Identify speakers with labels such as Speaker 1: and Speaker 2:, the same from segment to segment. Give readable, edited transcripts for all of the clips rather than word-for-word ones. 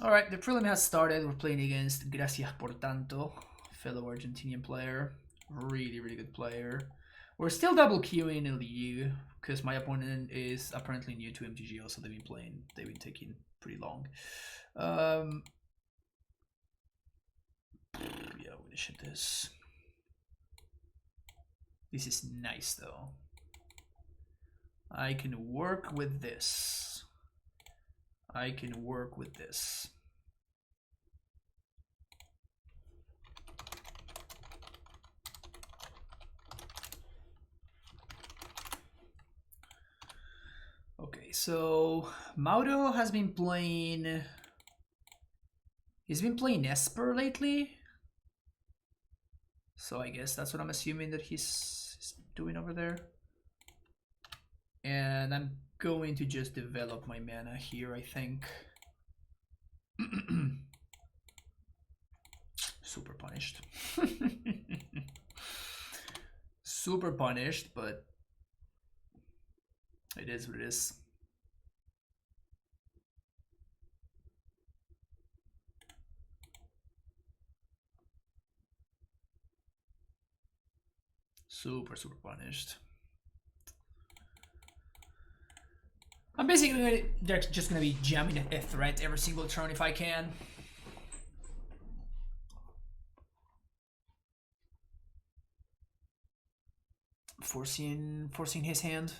Speaker 1: Alright, the prelim has started. We're playing against Gracias por Tanto, fellow Argentinian player. Really, really good player. We're still double queuing in league because my opponent is apparently new to MTGO, so they've been taking pretty long. Yeah, we're gonna ship this. This is nice though. I can work with this. I can work with this. Okay, so Mauro has been playing. He's been playing Esper lately. So I guess that's what I'm assuming that he's doing over there. And I'm going to just develop my mana here, I think. Super punished. Super punished, but it is what it is. Super punished. I'm basically just gonna be jamming a threat every single turn if I can. Forcing his hand.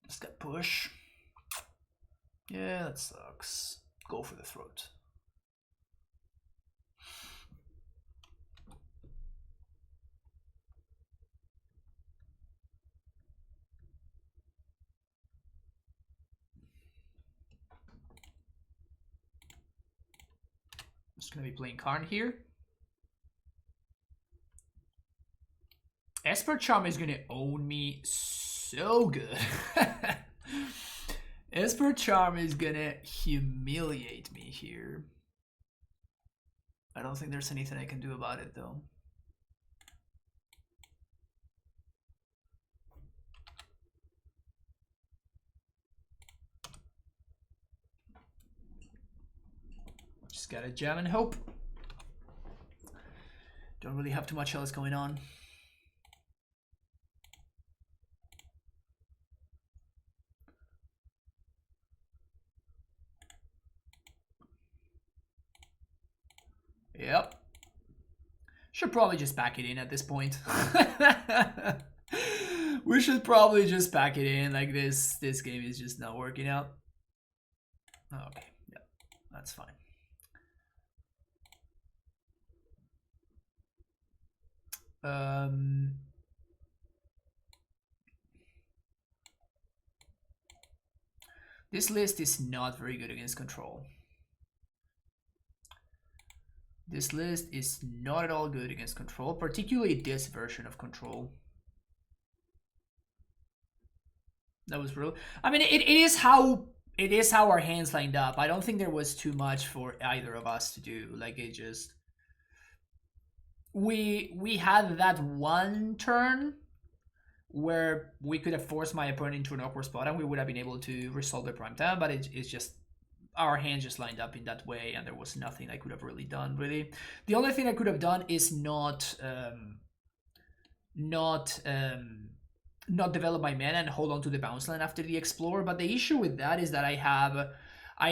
Speaker 1: Just got push. Yeah, that sucks. Go for the throat. Just gonna be playing Karn here. Esper Charm is gonna own me so good. Esper Charm is gonna humiliate me here. I don't think there's anything I can do about it though. Just gotta jam and hope. Don't really have too much else going on. Yep. Should probably just back it in at this point. We should probably just back it in. Like this game is just not working out. Okay, yeah, that's fine. This list is not very good against control. This list is not at all good against control, particularly this version of control. That was real. I mean, it is how our hands lined up. I don't think there was too much for either of us to do. Like it just we had that one turn where we could have forced my opponent into an awkward spot and we would have been able to resolve the prime time, but it's just our hands just lined up in that way and there was nothing I could have really done, really. The only thing I could have done is not develop my mana and hold on to the bounce line after the explore. But the issue with that is that I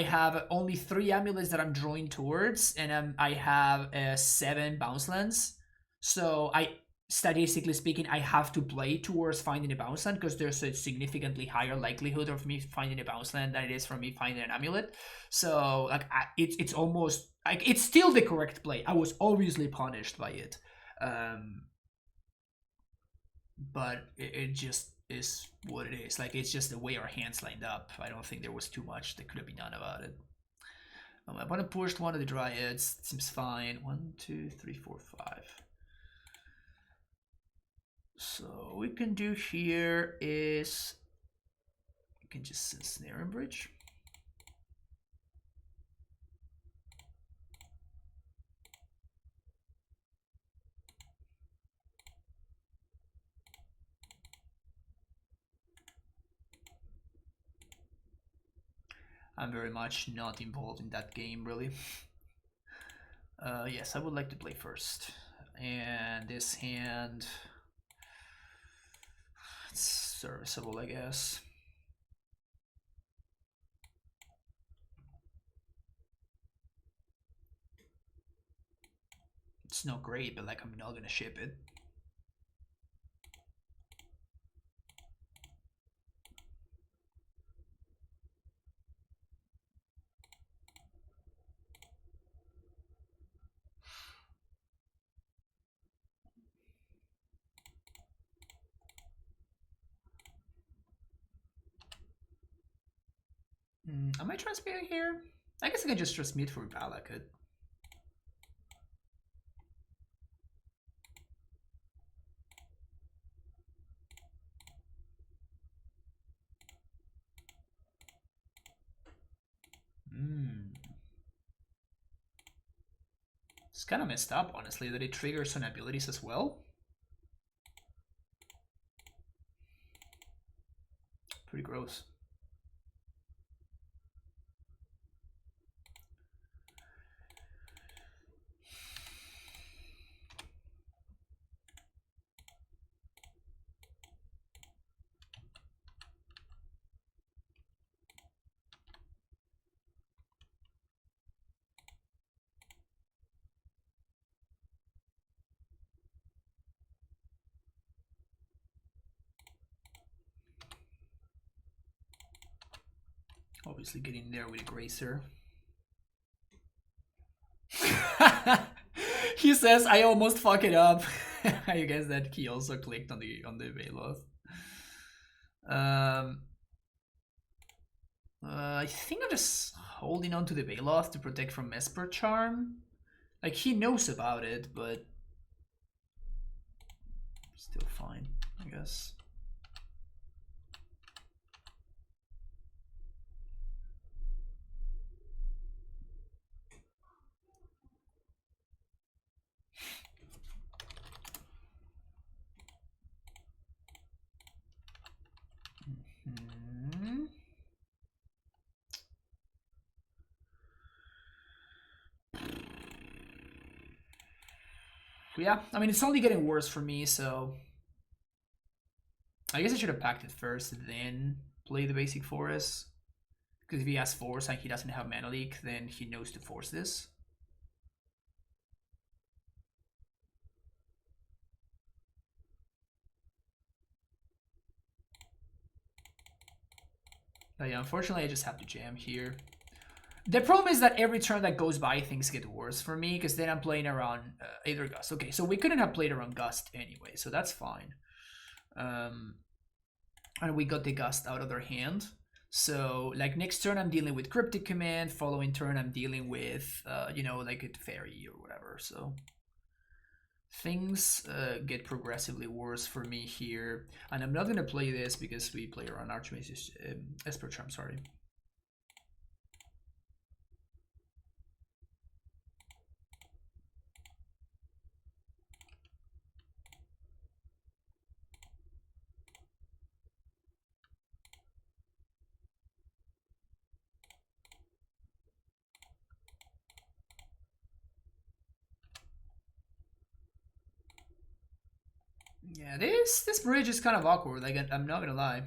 Speaker 1: have only 3 amulets that I'm drawing towards, and I have 7 bounce lands. So statistically speaking, I have to play towards finding a bounce land because there's a significantly higher likelihood of me finding a bounce land than it is for me finding an amulet. So like it's almost like it's still the correct play. I was obviously punished by it. But it just is what it is. Like it's just the way our hands lined up. I don't think there was too much that could have been done about it. I want to push one of the dryads. It seems fine. 1, 2, 3, 4, 5. So what we can do here is we can just snare and bridge. I'm very much not involved in that game, really. Yes, I would like to play first. And this hand... it's serviceable, I guess. It's not great, but like I'm not gonna ship it. Am I transmitting here? I guess I can just transmit for Balakut. It's kind of messed up, honestly, that it triggers on abilities as well. Pretty gross. Obviously getting there with a Gracer. He says I almost fuck it up. I guess that he also clicked on the Veloth. I think I'm just holding on to the Veloth to protect from Esper Charm. Like he knows about it, but still fine, I guess. Yeah, I mean, it's only getting worse for me, so... I guess I should have packed it first, then play the basic forest. Because if he has force and he doesn't have mana leak, then he knows to force this. But yeah, unfortunately I just have to jam here. The problem is that every turn that goes by, things get worse for me, because then I'm playing around Aether Gust. Okay, so we couldn't have played around Gust anyway, so that's fine. And we got the Gust out of their hand. So, like, next turn I'm dealing with Cryptic Command, following turn I'm dealing with, you know, like a Fairy or whatever, so... Things get progressively worse for me here. And I'm not going to play this because we play around Archmage's Esper Charm, sorry. Yeah, this bridge is kind of awkward, like, I'm not gonna lie.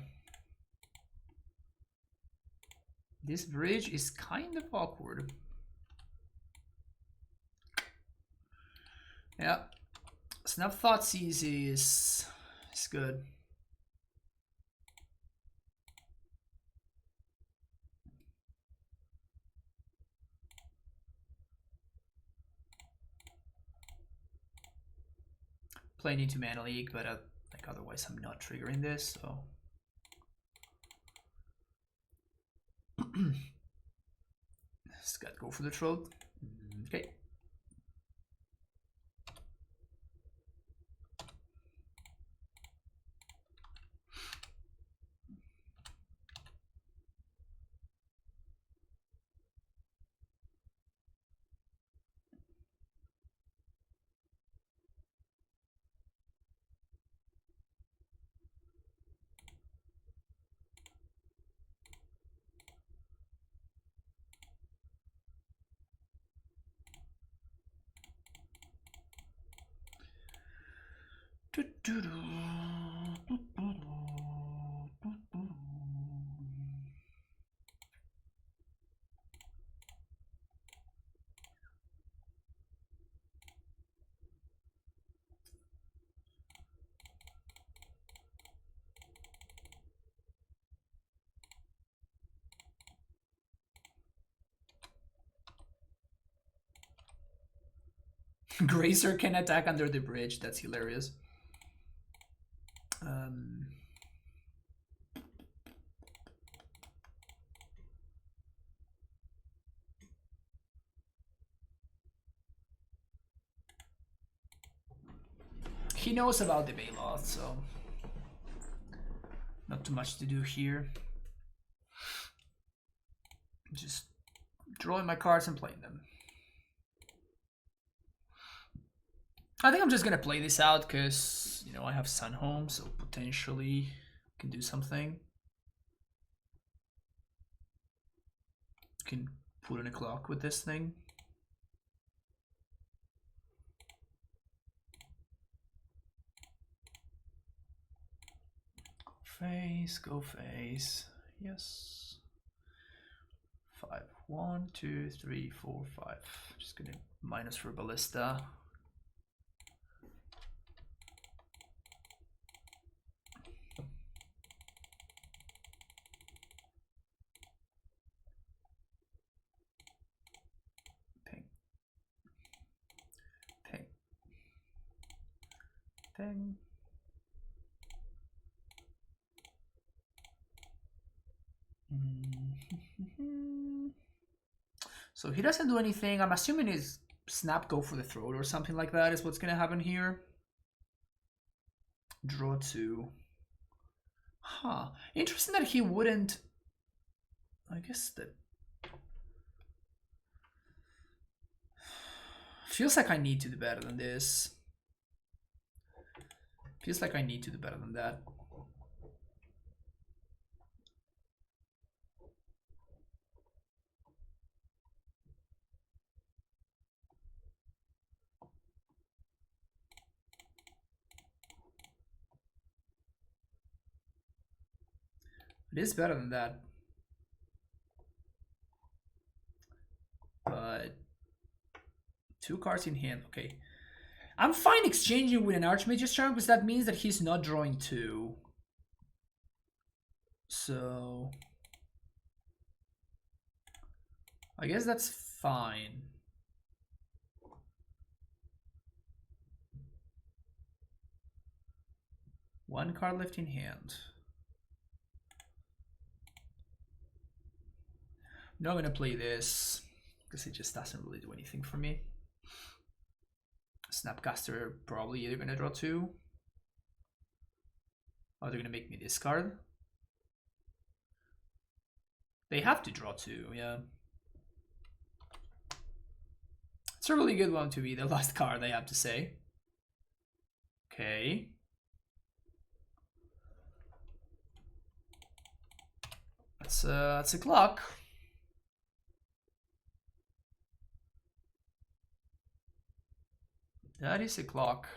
Speaker 1: This bridge is kind of awkward. Yeah. Snap Thoughtseize is good. Playing into Mana League, but like otherwise I'm not triggering this, so... Just gotta go for the throat. Okay. Grazer can attack under the bridge. That's hilarious. He knows about the bailout, so not too much to do here. Just drawing my cards and playing them. I think I'm just gonna play this out because, you know, I have Sun Home, so potentially can do something. Can put in a clock with this thing. Go face. Yes. 5. 1, 2, 3, 4, 5. Just gonna minus for ballista. Ping. Ping. Ping. So he doesn't do anything. I'm assuming his snap go for the throat or something like that is what's gonna happen here. Draw 2. Huh. Interesting that he wouldn't. I guess that feels like I need to do better than this. Feels like I need to do better than that. It is better than that. But 2 cards in hand. Okay. I'm fine exchanging with an Archmage's Charm because that means that he's not drawing 2. So I guess that's fine. One card left in hand. I'm not gonna play this because it just doesn't really do anything for me. Snapcaster probably either gonna draw 2 or they're gonna make me discard. They have to draw 2, yeah. It's a really good one to be the last card, I have to say. Okay. That's a clock. That is a clock.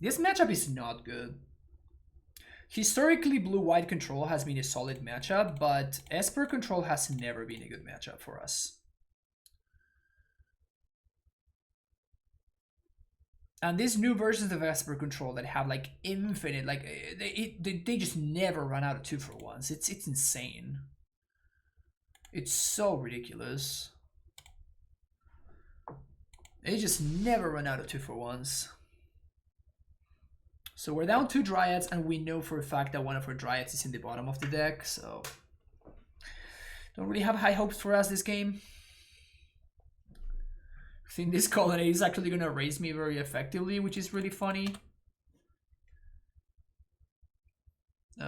Speaker 1: This matchup is not good. Historically, blue-white control has been a solid matchup, but Esper control has never been a good matchup for us. And these new versions of Esper control that have like infinite, like they just never run out of 2-for-1s. It's insane. It's so ridiculous. They just never run out of 2-for-1s. So we're down 2 Dryads, and we know for a fact that one of our Dryads is in the bottom of the deck, so don't really have high hopes for us this game. I think this colonnade is actually going to raise me very effectively, which is really funny. It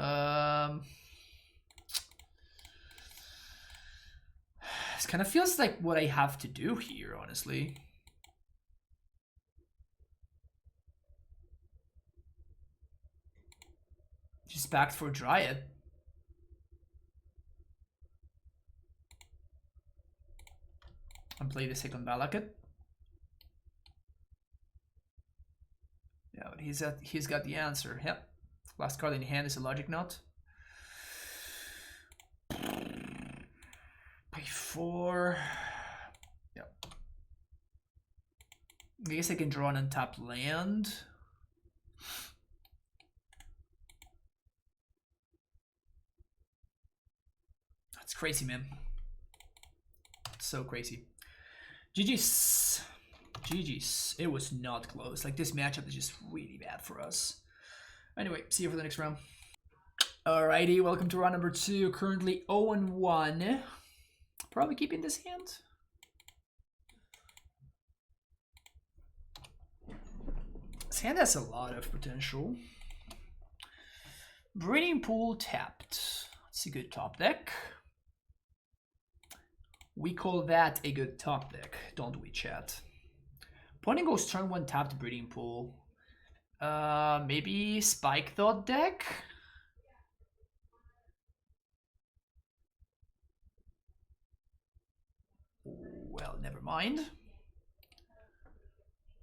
Speaker 1: kind of feels like what I have to do here, honestly. Just backed for Dryad. and play the second Valakut. Yeah, but he's got the answer. Yep. Last card in hand is a logic knot. Pay 4. Yep. I guess I can draw an untapped land. That's crazy, man. So crazy. GG's. GG's. It was not close. Like, this matchup is just really bad for us. Anyway, see you for the next round. Alrighty, welcome to round number 2. Currently 0-1. Probably keeping this hand. This hand has a lot of potential. Breeding Pool tapped. That's a good top deck. We call that a good top deck, don't we, chat? Opponent goes turn 1 tapped Breeding Pool. Maybe Spike Thought deck? Well, never mind.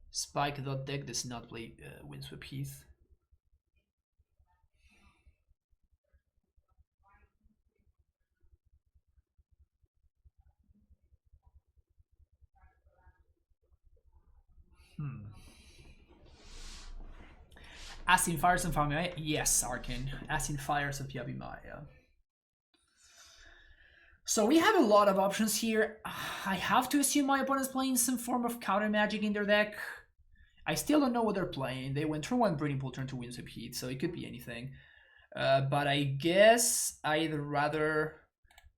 Speaker 1: Spike Thought deck does not play Windsweep Heath. Asking Fires of Yabimaya? Yes, Arkin. Asking Fires of Yabimaya. So we have a lot of options here. I have to assume my opponent's playing some form of counter magic in their deck. I still don't know what they're playing. They went turn 1 Breeding Pool, turn 2 Windsweep Heath, so it could be anything. But I guess I'd rather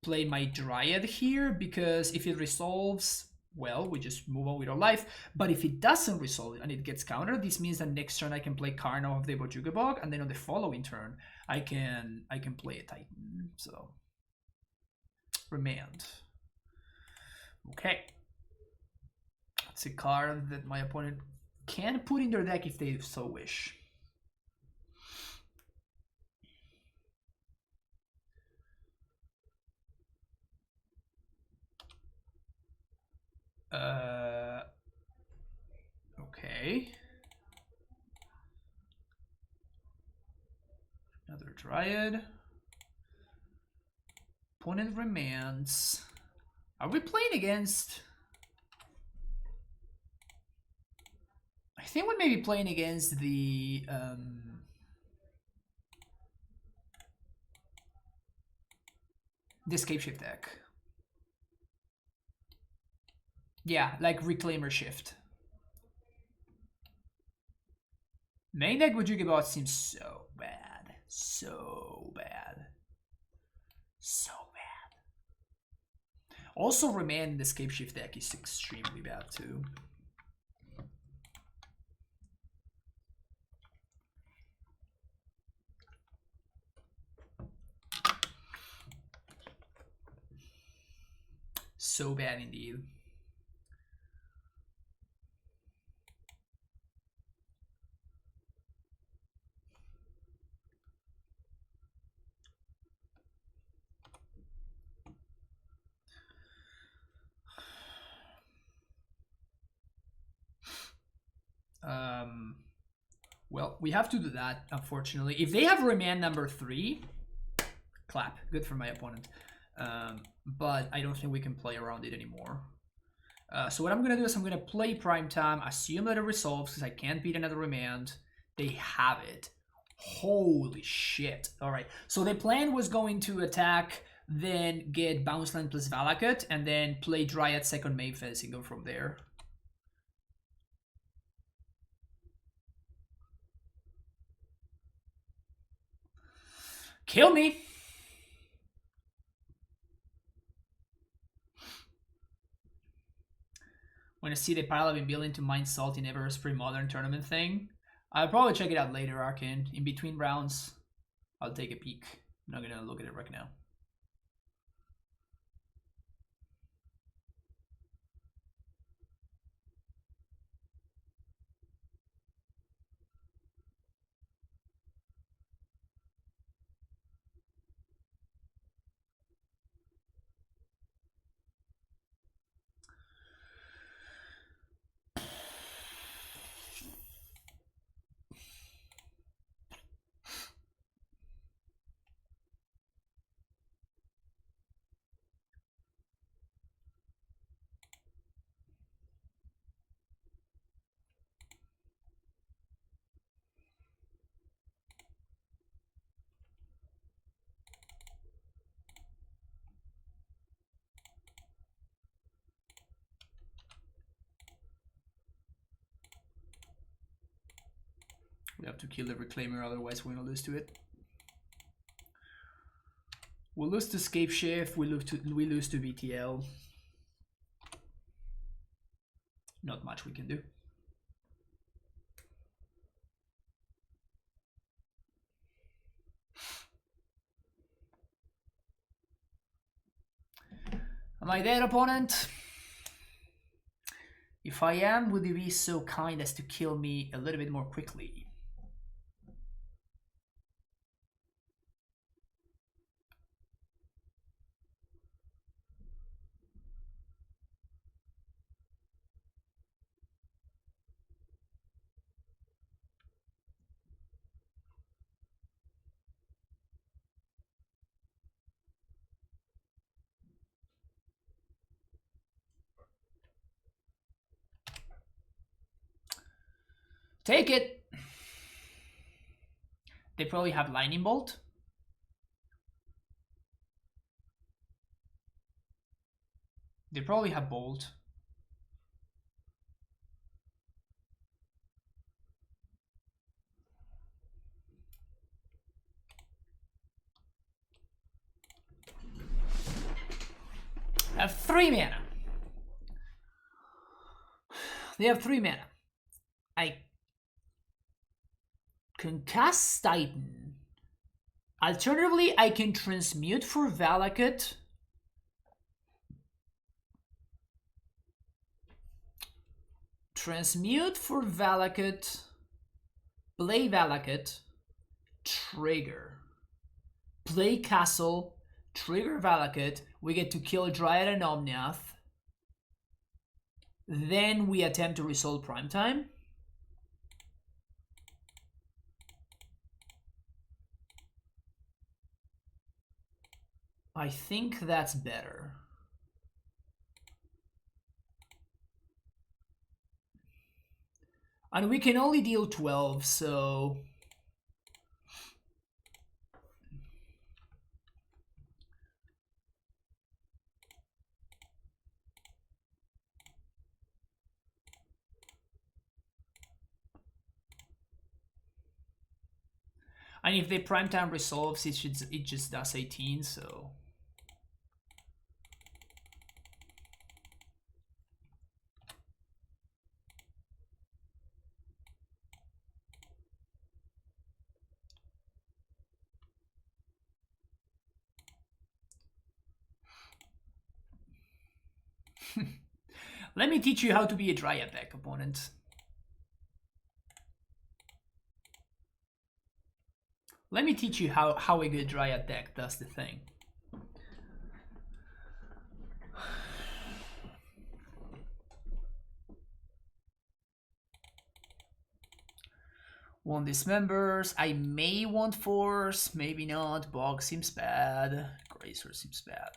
Speaker 1: play my Dryad here, because if it resolves, well, we just move on with our life. But if it doesn't resolve and it gets countered, this means that next turn I can play Karn of the Bojuga Bog, and then on the following turn I can play a Titan. So Remand. Okay. It's a card that my opponent can put in their deck if they so wish. Okay. Another Dryad. Opponent Remands. Are we playing against... I think we may be playing against the Scapeshift deck. Yeah, like ReclaimerShift. Main deck Bojuga Bot seems so bad. So bad. So bad. Also, Remand in the Scapeshift deck is extremely bad too. So bad indeed. Well, we have to do that, unfortunately. If they have Remand number 3, clap. Good for my opponent. But I don't think we can play around it anymore. So what I'm going to do is I'm going to play Prime Time, assume that it resolves because I can't beat another Remand. They have it. Holy shit. Alright, so the plan was going to attack, then get Bounce Land plus Valakut, and then play Dryad second main phase and go from there. Kill me! When I see the pile I've been building to mine salt in Everest pre-modern tournament thing, I'll probably check it out later, Arkin. In between rounds, I'll take a peek. I'm not gonna look at it right now. We have to kill the Reclaimer, otherwise we're gonna lose to it. We'll lose to Scape Shift, we lose to VTL. Not much we can do. Am I dead, opponent? If I am, would you be so kind as to kill me a little bit more quickly? Take it! They probably have Lightning Bolt. They probably have Bolt. I have 3 mana. They have 3 mana. I can cast Titan. Alternatively, I can transmute for Valakut. Transmute for Valakut. Play Valakut. Trigger. Play Castle. Trigger Valakut. We get to kill Dryad and Omniath. Then we attempt to resolve Primetime. I think that's better. And we can only deal 12, so... And if the Primetime resolves, it just does 18, so... Let me teach you how to be a Dryad deck, opponent. Let me teach you how a good Dryad deck does the thing. Want Dismembers. I may want Force, maybe not. Bog seems bad. Grazer seems bad.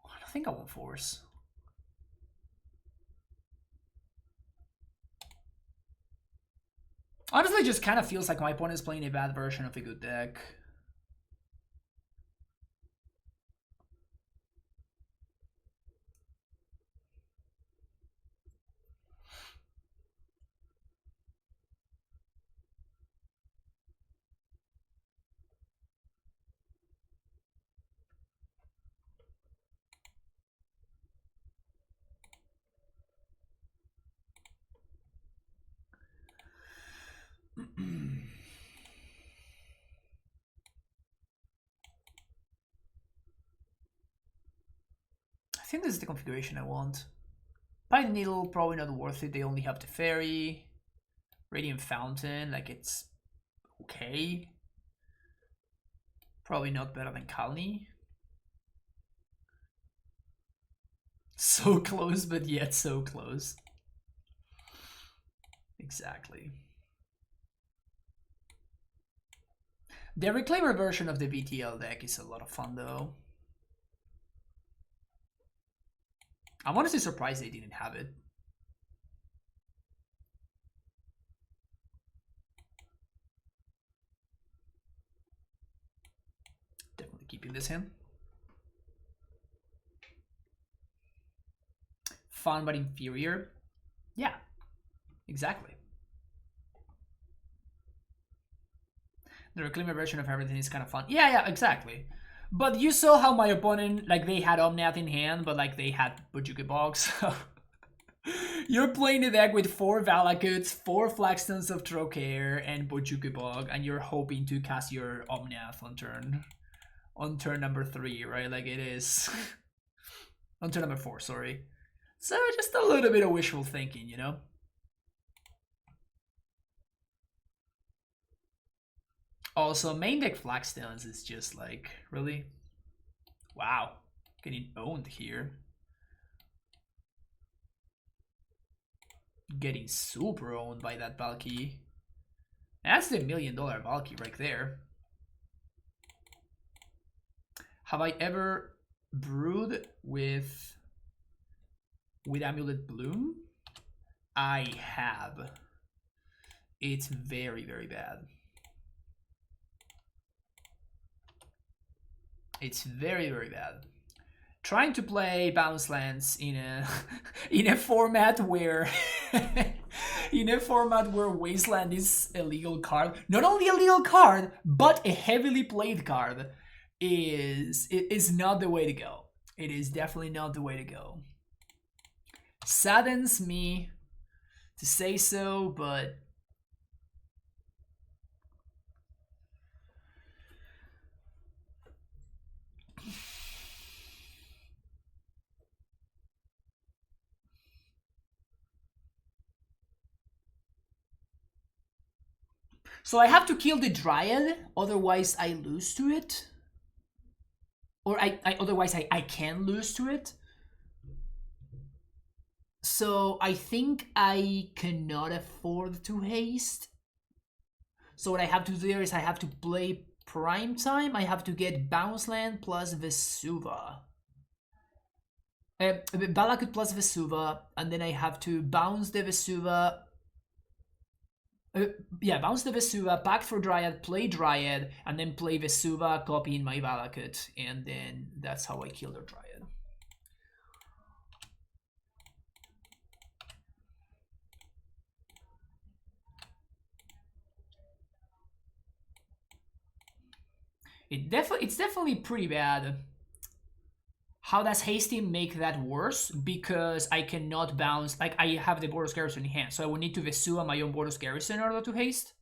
Speaker 1: I don't think I want Force. Honestly, it just kind of feels like my opponent is playing a bad version of a good deck. I think this is the configuration I want. Pine Needle, probably not worth it. They only have the Fairy. Radiant Fountain, like it's okay. Probably not better than Kalni. So close, but yet so close. Exactly. The Reclaimer version of the BTL deck is a lot of fun though. I'm honestly surprised they didn't have it. Definitely keeping this in. Fun but inferior. Yeah. Exactly. The Reclaimer version of everything is kind of fun. Yeah, exactly. But you saw how my opponent, like, they had Omnath in hand, but like they had Bujuki Box. You're playing the deck with 4 Valakuts, 4 Flagstones of Trocair, and Bujuki Bog, and you're hoping to cast your Omnath on turn number 3, right? Like it is on turn number 4, sorry. So just a little bit of wishful thinking, you know? Also, main deck Flagstones is just like, really? Wow. Getting owned here. Getting super owned by that Valky. That's the $1 million Valky right there. Have I ever brewed with AmuLIT Bloom? I have. It's very, very bad. It's very, very bad. Trying to play bounce lands in a in a format where Wasteland is a legal card, not only a legal card but a heavily played card, is not the way to go. It is definitely not the way to go. Saddens me to say so, but so I have to kill the Dryad, otherwise I lose to it? Or otherwise I can lose to it? So I think I cannot afford to haste. So what I have to do there is I have to play Prime Time. I have to get Bounce Land plus Vesuva. Balakut plus Vesuva, and then I have to bounce the Vesuva. Bounce the Vesuva, back for Dryad, play Dryad, and then play Vesuva, copying my Valakut, and then that's how I kill the Dryad. It's definitely pretty bad. How does hasting make that worse? Because I cannot bounce, like I have the Boros Garrison in hand, so I would need to Vesuva my own Boros Garrison in order to haste.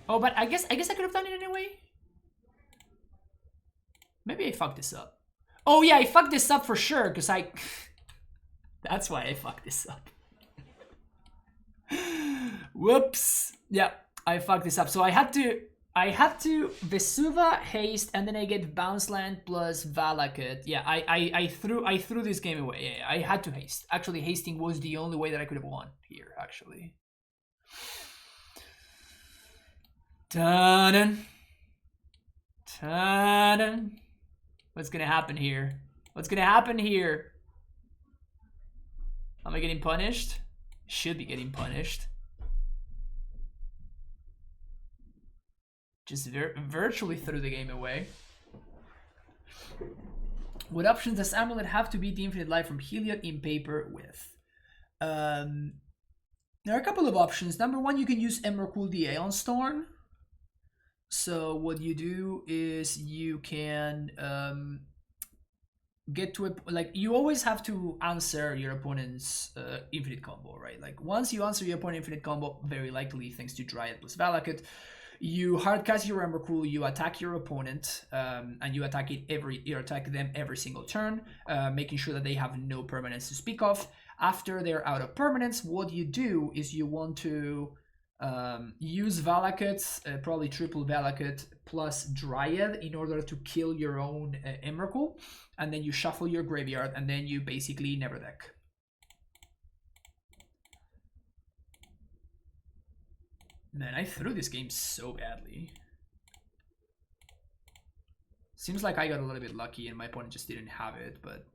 Speaker 1: Oh, but I guess I could have done it anyway. Maybe I fucked this up. Oh yeah, I fucked this up for sure, because I... That's why I fucked this up. Whoops. Yeah, I fucked this up. So I had to Vesuva, haste, and then I get Bounce Land plus Valakut. Yeah, I threw this game away. Yeah, I had to haste. Actually, hasting was the only way that I could have won here, actually. Ta-da. Ta-da. What's gonna happen here? What's gonna happen here? Am I getting punished? Should be getting punished. Just virtually threw the game away. What options does AmuLIT have to beat the Infinite Life from Heliod in paper with? There are a couple of options. Number one, you can use Emrakul the Aeon Storm. So what you do is you can get to a, like, you always have to answer your opponent's infinite combo, right? Like once you answer your opponent's infinite combo, very likely thanks to Dryad plus Valakut, you hardcast your Emrakul, you attack your opponent, and you attack them every single turn, making sure that they have no permanence to speak of. After they're out of permanence, what you do is you want to use Valakut, probably triple Valakut plus Dryad in order to kill your own Emrakul, and then you shuffle your graveyard, and then you basically never deck. Man, I threw this game so badly. Seems like I got a little bit lucky and my opponent just didn't have it, but...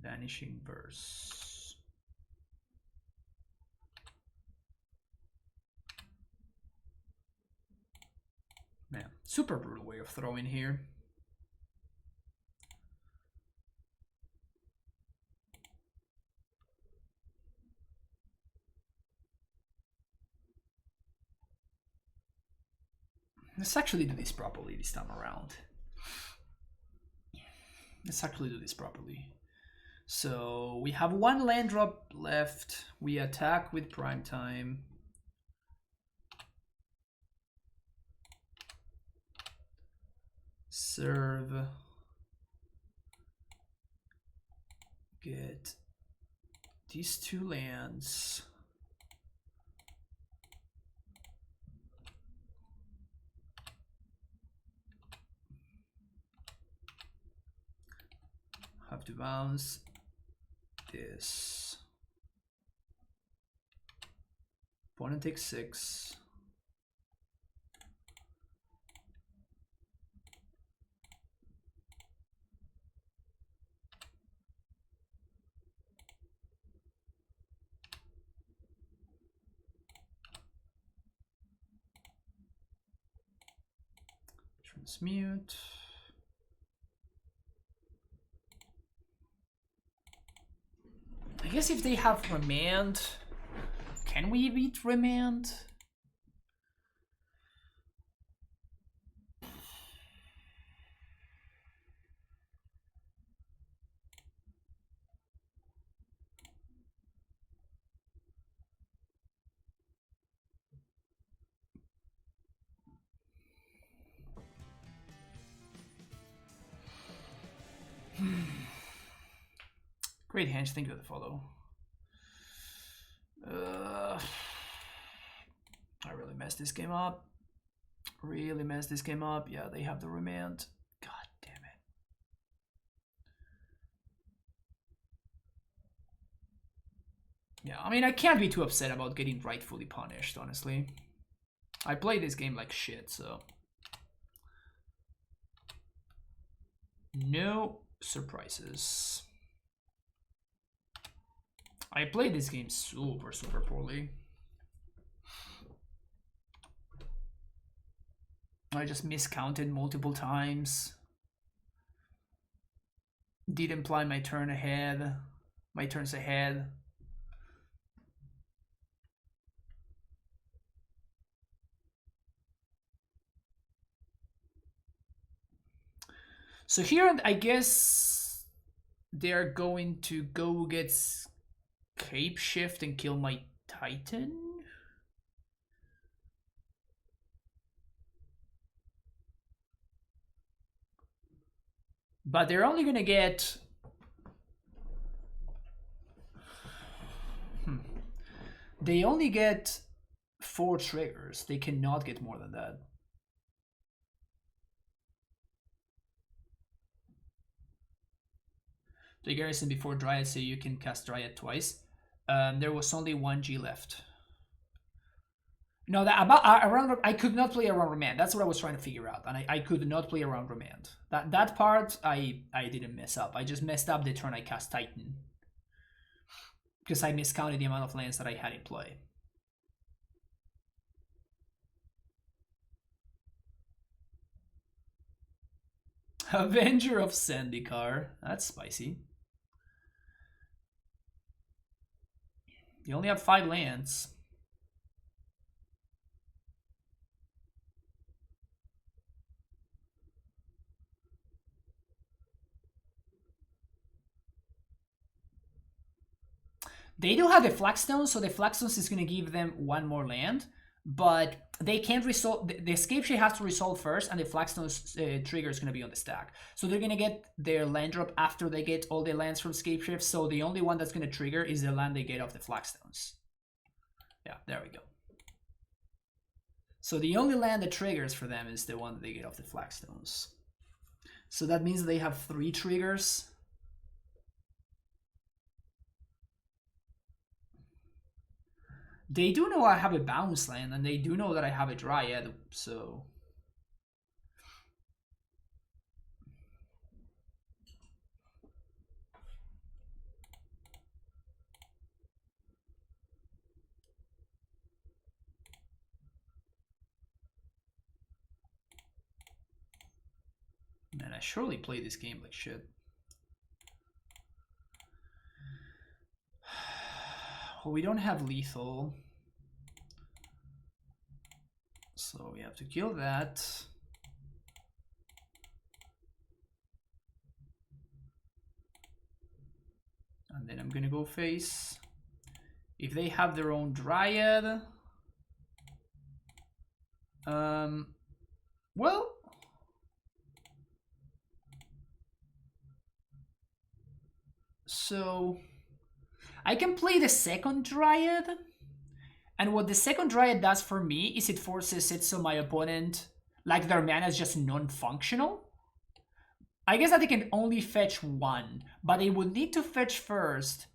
Speaker 1: Vanishing Verse. Man, super brutal way of throwing here. Let's actually do this properly this time around. Let's actually do this properly. So we have one land drop left. We attack with prime time. Serve. Get these two lands. Have to bounce this. Opponent takes 6. Transmute. I guess if they have Remand, can we beat Remand? Great hands, thank you for the follow. I really messed this game up. Really messed this game up. Yeah, they have the Remand. God damn it. Yeah, I mean, I can't be too upset about getting rightfully punished, honestly. I play this game like shit, so. No surprises. I played this game super, super poorly. I just miscounted multiple times. Didn't plan my turn ahead. My turns ahead. So here, I guess they're going to go get Cape Shift and kill my Titan. But they're only gonna get... They only get 4 triggers. They cannot get more than that. The garrison before Dryad, so you can cast Dryad twice. There was only 1 G left. No, that around I could not play around Remand. That's what I was trying to figure out, and I could not play around Remand. That part I didn't mess up. I just messed up the turn I cast Titan because I miscounted the amount of lands that I had in play. Avenger of Zendikar. That's spicy. You only have 5 lands. They do have the Flagstone, so the Flagstones is going to give them 1 more land, but they can't resolve. The Escape Shift has to resolve first, and the Flagstone's trigger is going to be on the stack. So they're going to get their land drop after they get all the lands from Escape Shift, so the only one that's going to trigger is the land they get off the Flagstones. Yeah, there we go. So the only land that triggers for them is the one that they get off the Flagstones. So that means they have 3 triggers. They do know I have a bounce land, and they do know that I have a Dryad, so... Man, I surely play this game like shit. Well, we don't have lethal. So we have to kill that. And then I'm gonna go face. If they have their own Dryad, well, so I can play the second Dryad, and what the second Dryad does for me is it forces it so my opponent, like their mana is just non-functional. I guess that they can only fetch one, but they would need to fetch first,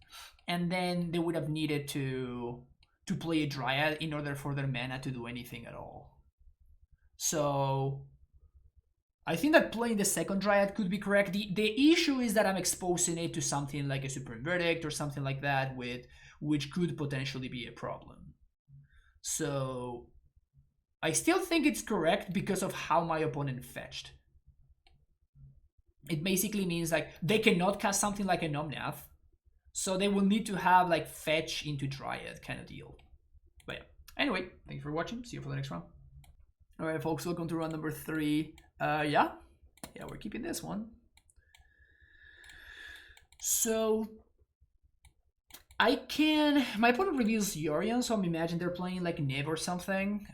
Speaker 1: and then they would have needed to play a Dryad in order for their mana to do anything at all. So I think that playing the second Dryad could be correct. The issue is that I'm exposing it to something like a Supreme Verdict or something like that, which could potentially be a problem. So I still think it's correct because of how my opponent fetched. It basically means like they cannot cast something like a Nomnath, so they will need to have like fetch into Dryad kind of deal. But yeah, anyway, thank you for watching. See you for the next round. All right, folks, welcome to round number 3. Yeah, we're keeping this one. So my opponent reveals Yorion, so I'm imagining they're playing like Niv or something.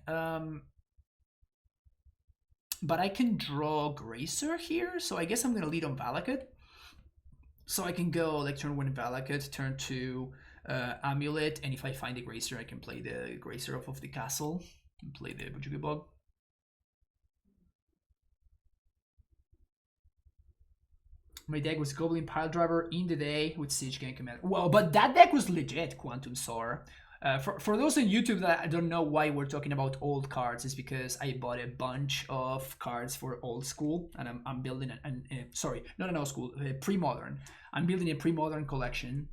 Speaker 1: But I can draw Gracer here, so I guess I'm gonna lead on Valakut. So I can go like turn 1 Valakut, turn 2 AmuLIT, and if I find the Gracer, I can play the Gracer off of the castle and play the Bujugi Bog. My deck was Goblin Piledriver in the day with Siege Gang Commander. Well, but that deck was legit, Quantum Soar. For those on YouTube that don't know why we're talking about old cards, is because I bought a bunch of cards for old school, and I'm building sorry, not an old school, pre-modern. I'm building a pre-modern collection,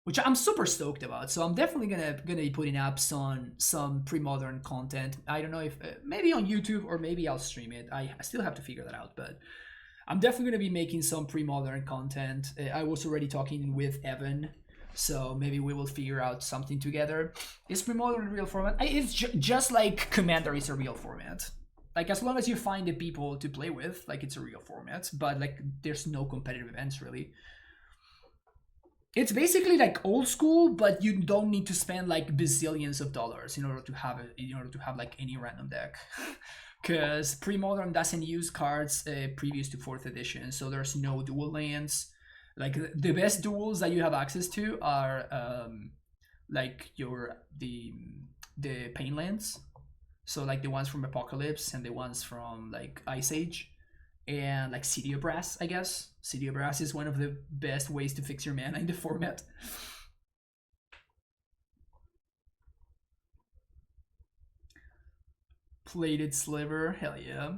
Speaker 1: which I'm super stoked about. So I'm definitely gonna be putting up some pre-modern content. I don't know if maybe on YouTube or maybe I'll stream it. I still have to figure that out, but I'm definitely going to be making some pre-modern content. I was already talking with Evan, so maybe we will figure out something together. Is pre-modern a real format? It's just like Commander is a real format. Like, as long as you find the people to play with, like, it's a real format. But, like, there's no competitive events, really. It's basically like old school, but you don't need to spend, like, bazillions of dollars in order to have like, any random deck. Because pre-modern doesn't use cards previous to 4th edition, so there's no dual lands. Like the best duels that you have access to are like the pain lands, so like the ones from Apocalypse and the ones from like Ice Age, and like City of Brass. I guess City of Brass is one of the best ways to fix your mana in the format. Plated Sliver, hell yeah.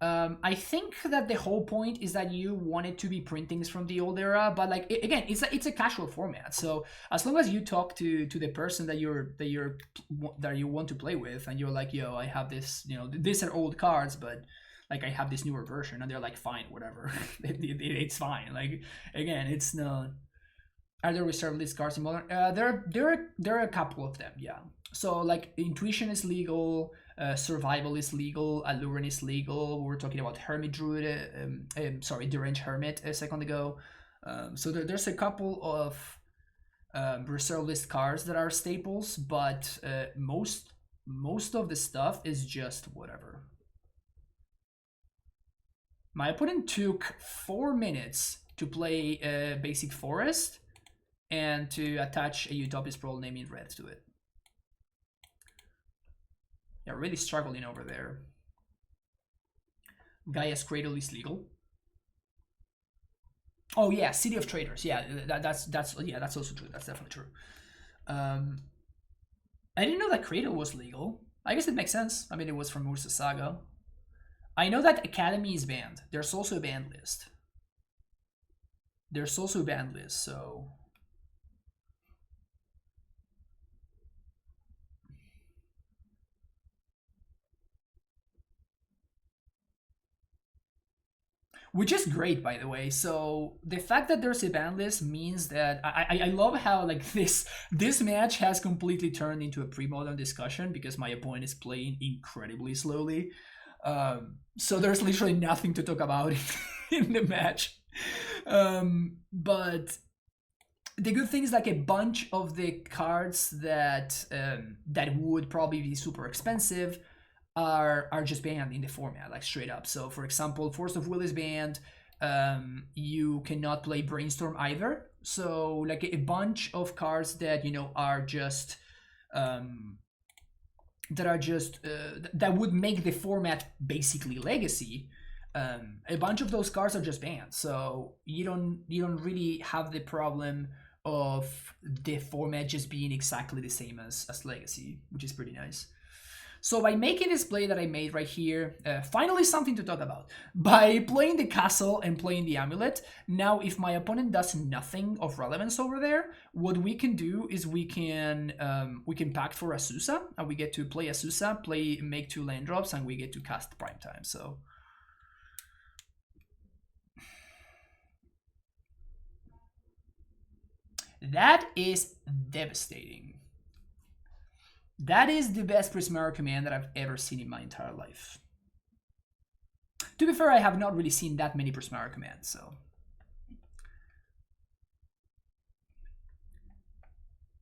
Speaker 1: I think that the whole point is that you want it to be printings from the old era, but like again, it's a casual format. So as long as you talk to the person that you want to play with, and you're like, yo, I have this, these are old cards, but like I have this newer version, and they're like, fine, whatever, it's fine. Like again, it's not. Are there reserved list cards in Modern? There are a couple of them, yeah. So like Intuition is legal, Survival is legal, Alluring is legal. We were talking about Hermit Druid, Deranged Hermit a second ago. So there's a couple of reserved list cards that are staples, but most of the stuff is just whatever. My opponent took 4 minutes to play Basic Forest and to attach a Utopia Sprawl naming red to it. They're really struggling over there. Gaia's Cradle is legal. Oh yeah, City of Traders. Yeah, that's also true. That's definitely true. I didn't know that Cradle was legal. I guess it makes sense. I mean, it was from Ursa Saga. I know that Academy is banned. There's also a banned list. So which is great, by the way. So the fact that there's a ban list means that I love how like this match has completely turned into a pre-modern discussion because my opponent is playing incredibly slowly. So there's literally nothing to talk about in the match. But the good thing is like a bunch of the cards that that would probably be super expensive are just banned in the format, like straight up. So for example, Force of Will is banned. You cannot play Brainstorm either. So like a bunch of cards that are just that would make the format basically legacy. A bunch of those cards are just banned, so you don't really have the problem of the format just being exactly the same as legacy, which is pretty nice. So by making this play that I made right here, finally something to talk about. By playing the castle and playing the amulet, now if my opponent does nothing of relevance over there, what we can do is we can pact for Azusa, and we get to play Azusa, make 2 land drops, and we get to cast Prime Time. So that is devastating. That is the best Prismara command that I've ever seen in my entire life. To be fair, I have not really seen that many Prismara commands, so.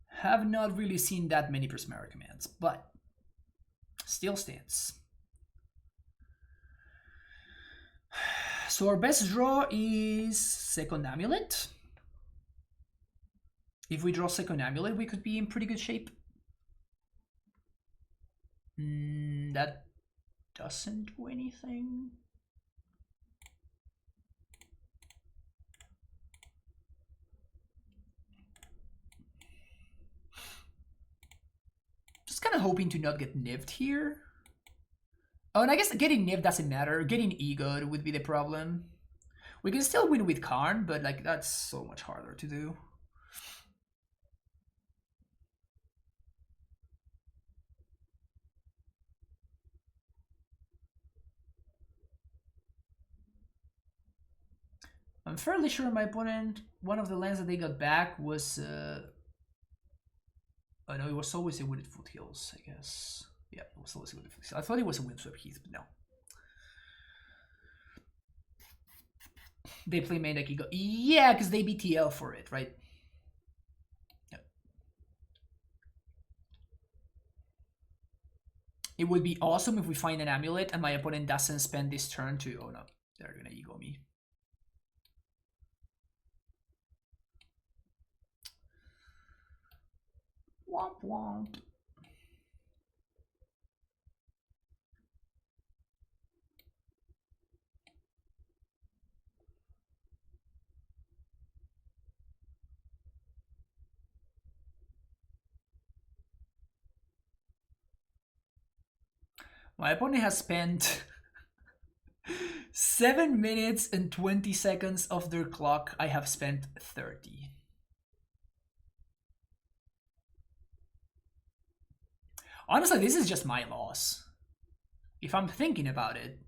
Speaker 1: Have not really seen that many Prismara commands, but still stands. So our best draw is second amulet. If we draw second amulet, we could be in pretty good shape. That doesn't do anything. Just kind of hoping to not get nived here. Oh, and I guess getting nived doesn't matter. Getting egoed would be the problem. We can still win with Karn, but like that's so much harder to do. I'm fairly sure my opponent, one of the lands that they got back was... oh no, it was always a Wooded Foothills, I guess. Yeah, it was always a Wooded Foothills. I thought it was a Windswept Heath, but no. They play main deck ego. Yeah, because they BTL for it, right? Yeah. It would be awesome if we find an amulet and my opponent doesn't spend this turn to... Oh no, they're gonna ego me. Womp womp. My opponent has spent 7 minutes and 20 seconds of their clock. I have spent 30. Honestly, this is just my loss. If I'm thinking about it,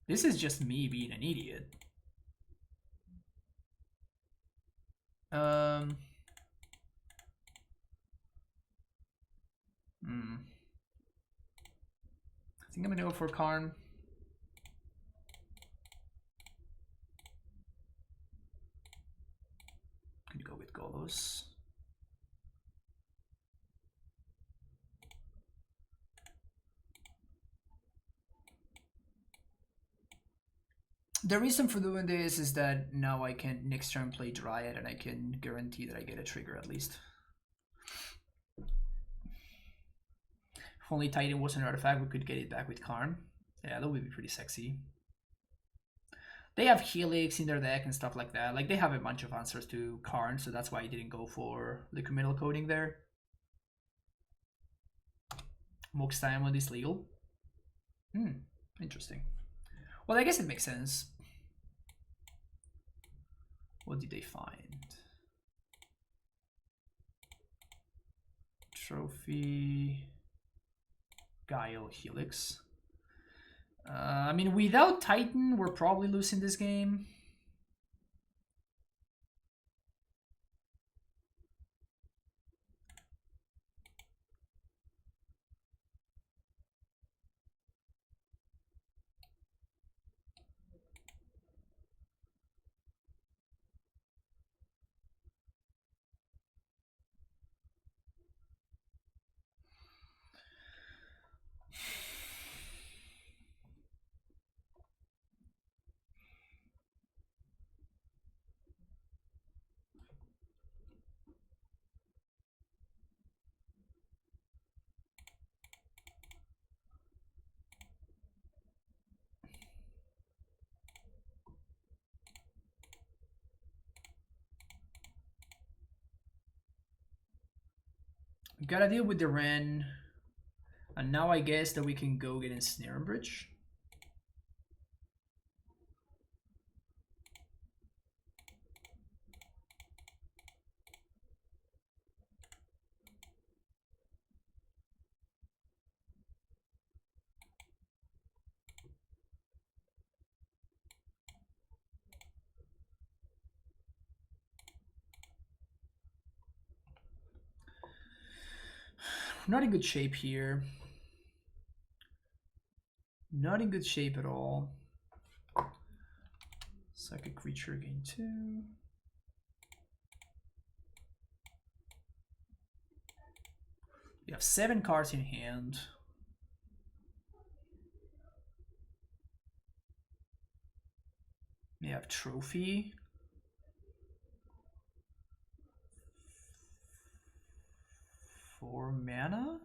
Speaker 1: this is just me being an idiot. I think I'm gonna go for Karn. Could go with Golos. The reason for doing this is that now I can next turn play Dryad and I can guarantee that I get a trigger at least. If only Titan was an artifact, we could get it back with Karn. Yeah, that would be pretty sexy. They have Helix in their deck and stuff like that. Like, they have a bunch of answers to Karn, so that's why I didn't go for liquid metal coating there. Mox Diamond is legal. Interesting. Well, I guess it makes sense. What did they find? Trophy... Guile Helix. I mean, without Titan, we're probably losing this game. Gotta deal with the Ren. And now I guess that we can go get a Snare Bridge. Not in good shape here. Not in good shape at all. Psychic creature gain 2. We have 7 cards in hand. We have Trophy. For mana.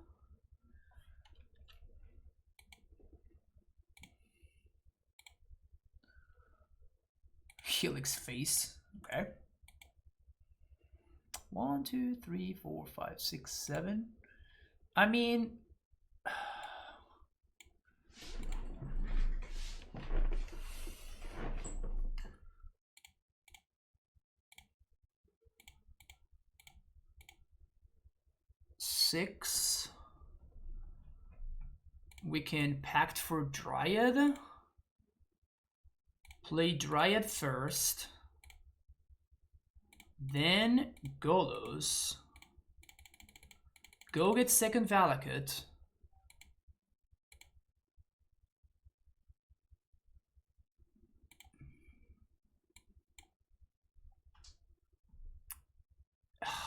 Speaker 1: Helix Face. Okay. 1, 2, 3, 4, 5, 6, 7. I mean, six. We can Pact for Dryad. Play Dryad first. Then Golos. Go get second Valakut.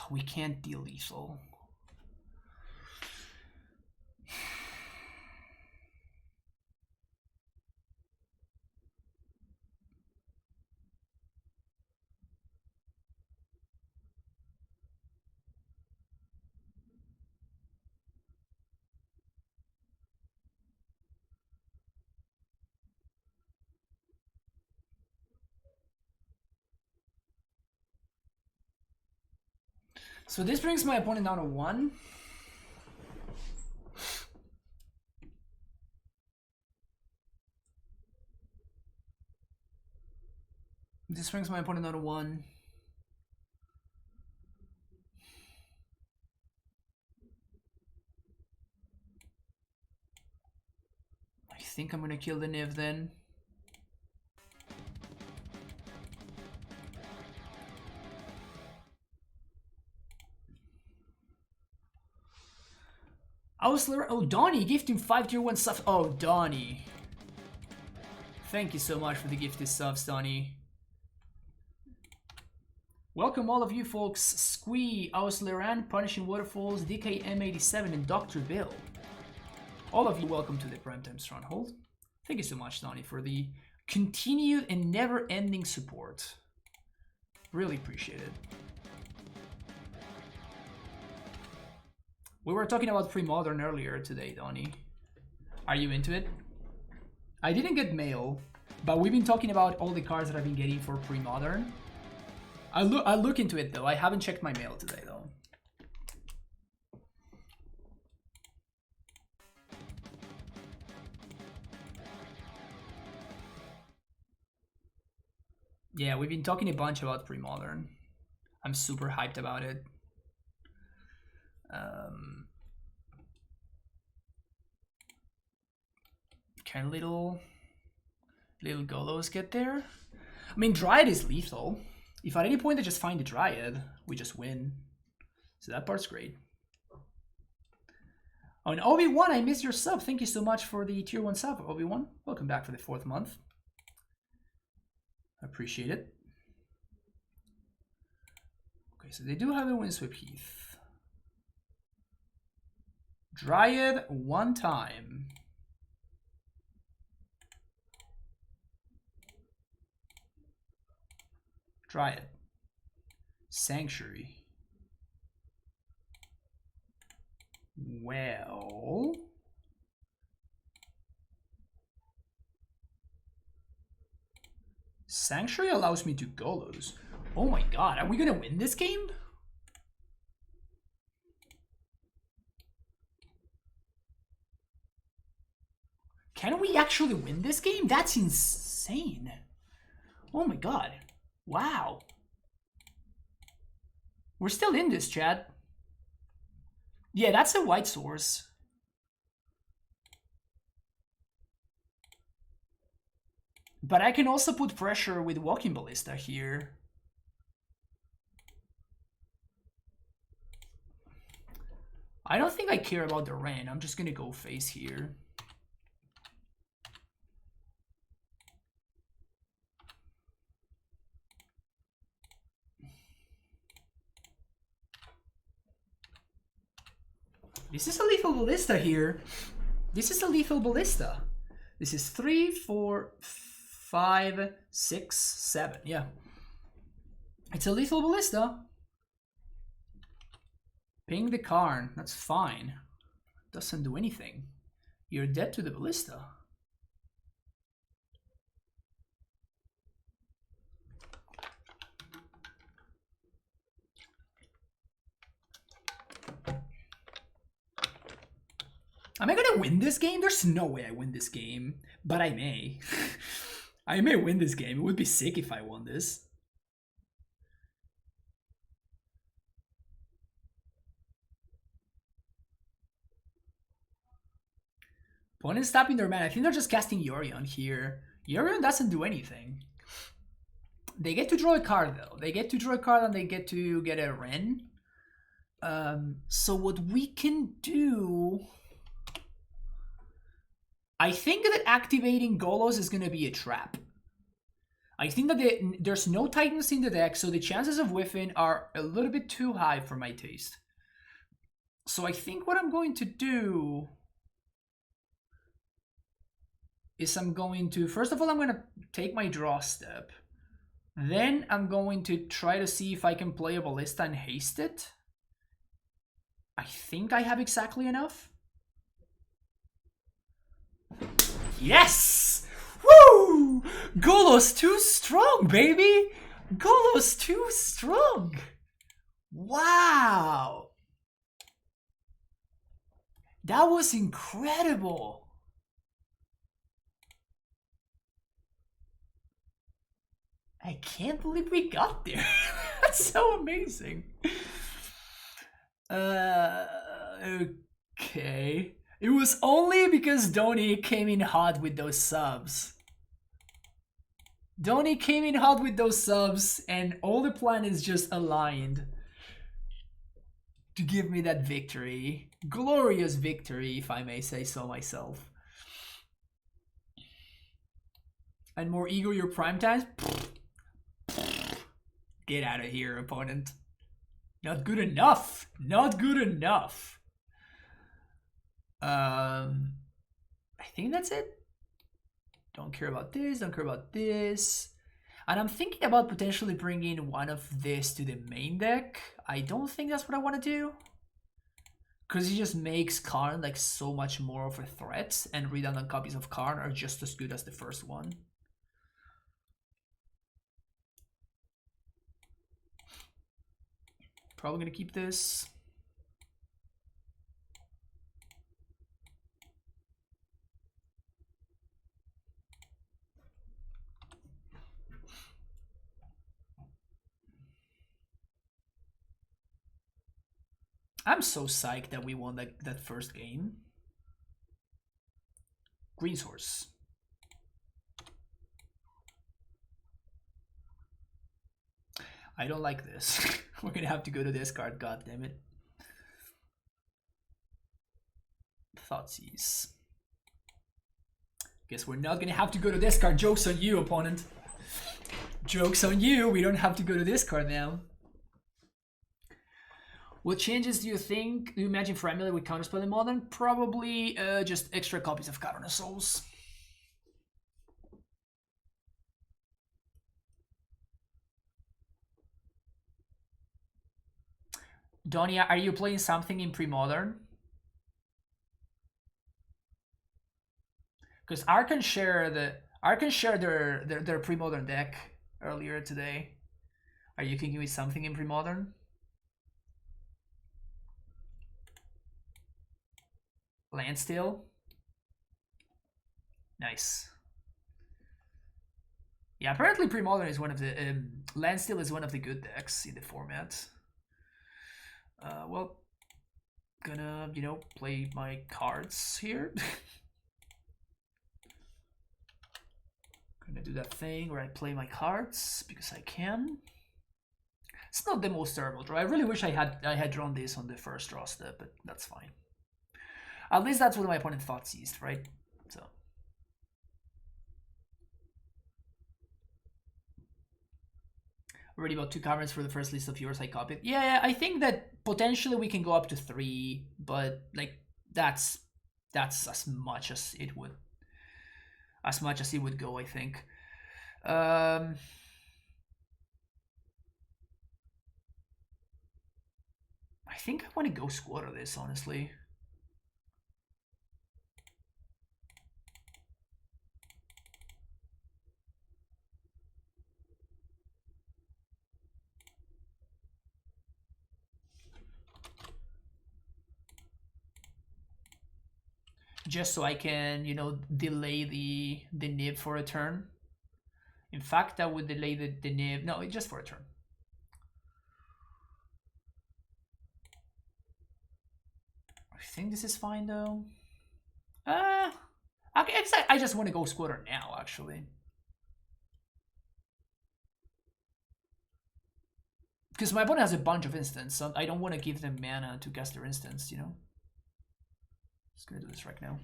Speaker 1: We can't deal lethal. So this brings my opponent down to 1. This brings my opponent down to 1. I think I'm gonna kill the Niv then. Oh, Donnie gifting 5 tier 1 subs. Oh, Donnie. Thank you so much for the gifted subs, Donnie. Welcome all of you folks. Squee, Ausleran, Punishing Waterfalls, DKM87, and Dr. Bill. All of you, welcome to the Primetime Stronghold. Thank you so much, Donnie, for the continued and never-ending support. Really appreciate it. We were talking about pre-modern earlier today, Donnie. Are you into it? I didn't get mail, but we've been talking about all the cards that I've been getting for pre-modern. I'll look into it though. I haven't checked my mail today though. Yeah, we've been talking a bunch about pre-modern. I'm super hyped about it. Kind of little. Little Golos get there. I mean, Dryad is lethal. If at any point they just find the Dryad, we just win. So that part's great. Oh, and Obi-Wan, I missed your sub. Thank you so much for the tier 1 sub, Obi-Wan. Welcome back for the 4th month. Appreciate it. Okay, so they do have a Windsweep Heath. Dryad 1 time. Dryad. Sanctuary. Well... Sanctuary allows me to Golos. Oh my god, are we gonna win this game? Can we actually win this game? That's insane. Oh my god. Wow. We're still in this, chat. Yeah, that's a white source. But I can also put pressure with Walking Ballista here. I don't think I care about the Ren. I'm just gonna go face here. This is a lethal ballista here. This is a lethal ballista. This is 3, 4, 5, 6, 7. Yeah. It's a lethal ballista. Ping the Karn. That's fine. Doesn't do anything. You're dead to the ballista. Am I gonna win this game? There's no way I win this game, but I may. I may win this game. It would be sick if I won this. Opponent's tapping their mana. I think they're just casting Yorion here. Yorion doesn't do anything. They get to draw a card though. They get to draw a card and they get to get a Ren. So what we can do... I think that activating Golos is going to be a trap. I think that there's no Titans in the deck, so the chances of whiffing are a little bit too high for my taste. So I think what I'm going to do is I'm going to... First of all, I'm going to take my draw step. Then I'm going to try to see if I can play a Ballista and haste it. I think I have exactly enough. Yes! Woo! Golos too strong, baby! Golos too strong! Wow! That was incredible! I can't believe we got there. That's so amazing. Okay. It was only because Donny came in hot with those subs. Donny came in hot with those subs, and all the planets just aligned to give me that victory. Glorious victory, if I may say so myself. And more ego your prime times? Get out of here, opponent. Not good enough. Not good enough. I think that's it. Don't care about this, don't care about this. And I'm thinking about potentially bringing one of this to the main deck. I don't think that's what I want to do, because it just makes Karn like so much more of a threat, and redundant copies of Karn are just as good as the first one. Probably gonna keep this. I'm so psyched that we won that first game. Green source. I don't like this. We're gonna have to go to discard, god damn it. Thoughtseize. Guess we're not gonna have to go to discard. Joke's on you, opponent. Joke's on you, we don't have to go to discard now. What changes do you imagine for AmuLIT with counterspell in Modern? Probably just extra copies of Karn Souls. Donia, are you playing something in pre-modern? Because Arkan shared their pre-modern deck earlier today. Are you thinking with something in pre-modern? Landstill? Nice. Yeah, apparently pre-modern is one of the Landstill is one of the good decks in the format. Well, gonna, you know, play my cards here. Gonna do that thing where I play my cards because I can. It's not the most terrible draw. I really wish I had drawn this on the first draw step, but that's fine. At least that's what my opponent thought seized, right? So. Already about 2 caverns for the first list of yours I copied. Yeah, I think that potentially we can go up to 3, but like that's as much as it would. As much as it would go, I think. I think I want to go squatter this, honestly. Just so I can, you know, delay the nib for a turn. In fact, I would delay the nib. No, just for a turn. I think this is fine though. I just want to go squatter now, actually. Because my opponent has a bunch of instants, so I don't want to give them mana to cast their instants, you know? Just gonna do this right now.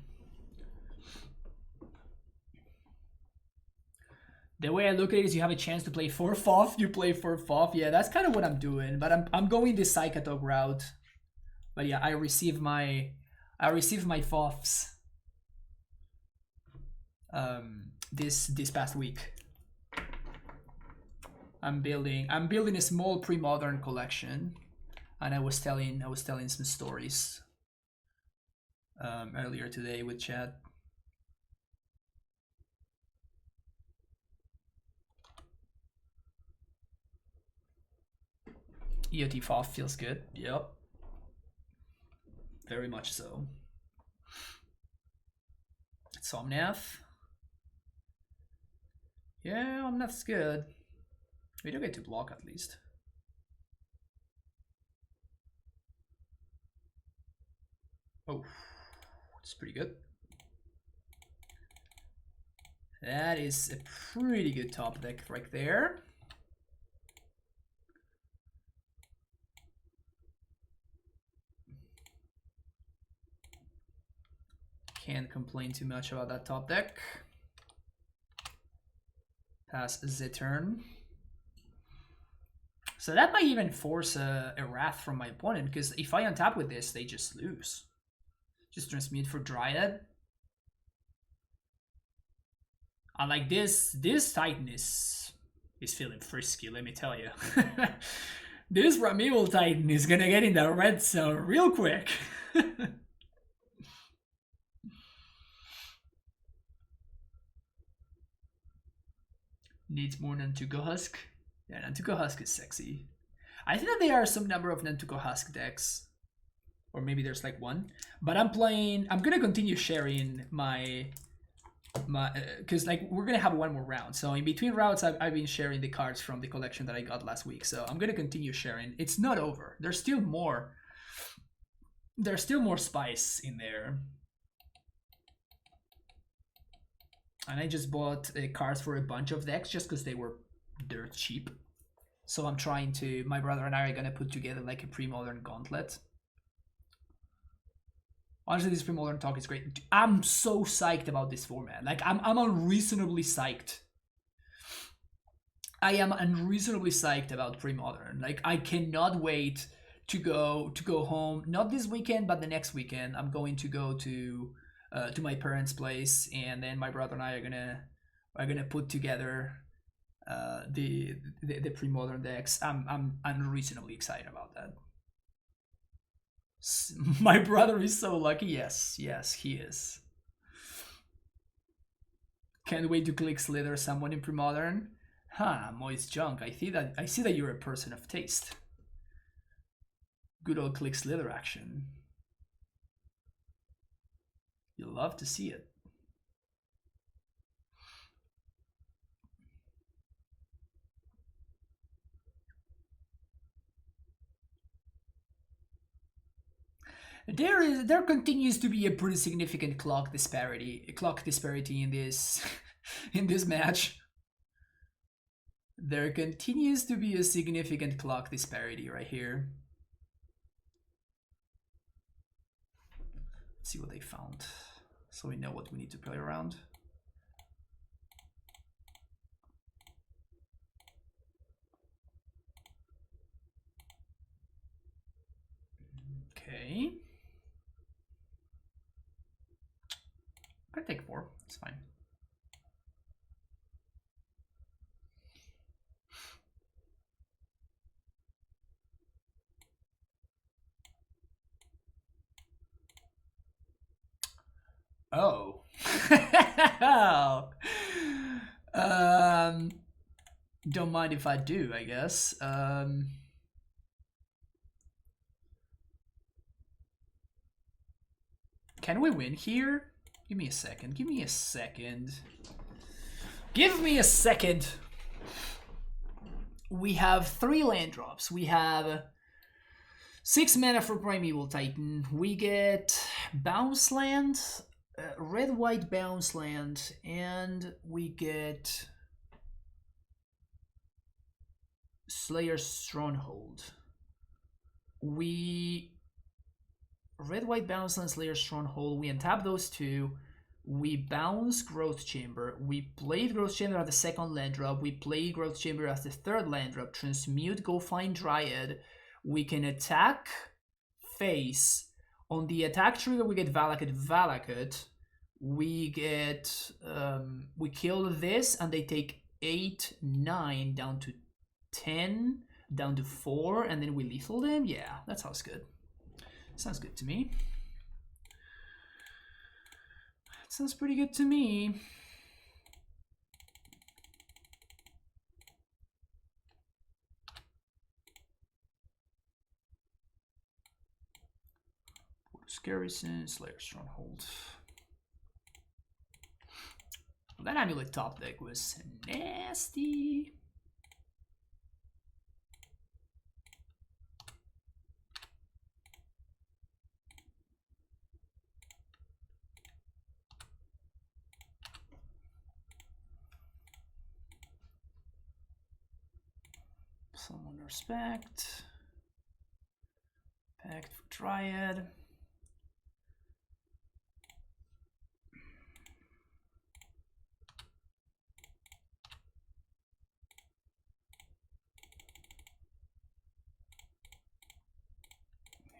Speaker 1: The way I look at it is you have a chance to play 4 FOF, you play 4 FOF. Yeah, that's kind of what I'm doing, but I'm going the Psychatok route. But yeah, I receive my FOFs this past week. I'm building a small pre-modern collection, and I was telling some stories earlier today with chat. EOT FOF feels good. Yep. Very much so. Somnath. Yeah, Omnath's good. We do get to block at least. Oh, it's pretty good. That is a pretty good top deck right there. Can't complain too much about that top deck. Pass the turn. So that might even force a Wrath from my opponent, because if I untap with this, they just lose. Just transmute for Dryad. And like this Titan is feeling frisky, let me tell you. This Primeval Titan is gonna get in the red zone real quick. Needs more Nantuko Husk. Yeah, Nantuko Husk is sexy. I think that there are some number of Nantuko Husk decks. Or maybe there's like one. But I'm gonna continue sharing my because like we're gonna have one more round. So in between rounds I've been sharing the cards from the collection that I got last week. So I'm gonna continue sharing. It's not over. There's still more spice in there. And I just bought cards for a bunch of decks just because they were dirt cheap. So I'm trying to, my brother and I are gonna put together like a pre-modern gauntlet. Honestly, this pre-modern talk is great. I'm so psyched about this format. Like I'm unreasonably psyched. I am unreasonably psyched about pre-modern. Like I cannot wait to go home. Not this weekend, but the next weekend. I'm going to go to my parents' place, and then my brother and I are gonna put together the pre-modern decks. I'm unreasonably excited about that. My brother is so lucky. Yes, yes, he is. Can't wait to click Slither someone in pre-modern. Huh, moist junk. I see that you're a person of taste. Good old click Slither action. You'll love to see it. There continues to be a pretty significant clock disparity in this in this match. There continues to be a significant clock disparity right here. Let's see what they found, so we know what we need to play around. Okay. I'm gonna take 4. It's fine. Oh. Don't mind if I do, I guess. Can we win here? Give me a second. Give me a second. Give me a second. We have 3 land drops. We have 6 mana for Primeval Titan. We get Bounce Land, red-white Bounce Land, and we get Slayer's Stronghold. Red-white Bounce Land, Slayer's Stronghold. We untap those 2. We bounce Growth Chamber. We played Growth Chamber as the second land drop. We played Growth Chamber as the third land drop. Transmute, go find Dryad. We can attack face. On the attack trigger, we get Valakut. We get we kill this, and they take 8, 9 down to 10, down to 4, and then we lethal them. Yeah, that sounds good. Sounds good to me. Sounds pretty good to me. Garrison, Slayer Stronghold. That Amulet top deck was nasty. Someone respect. Pact for Dryad.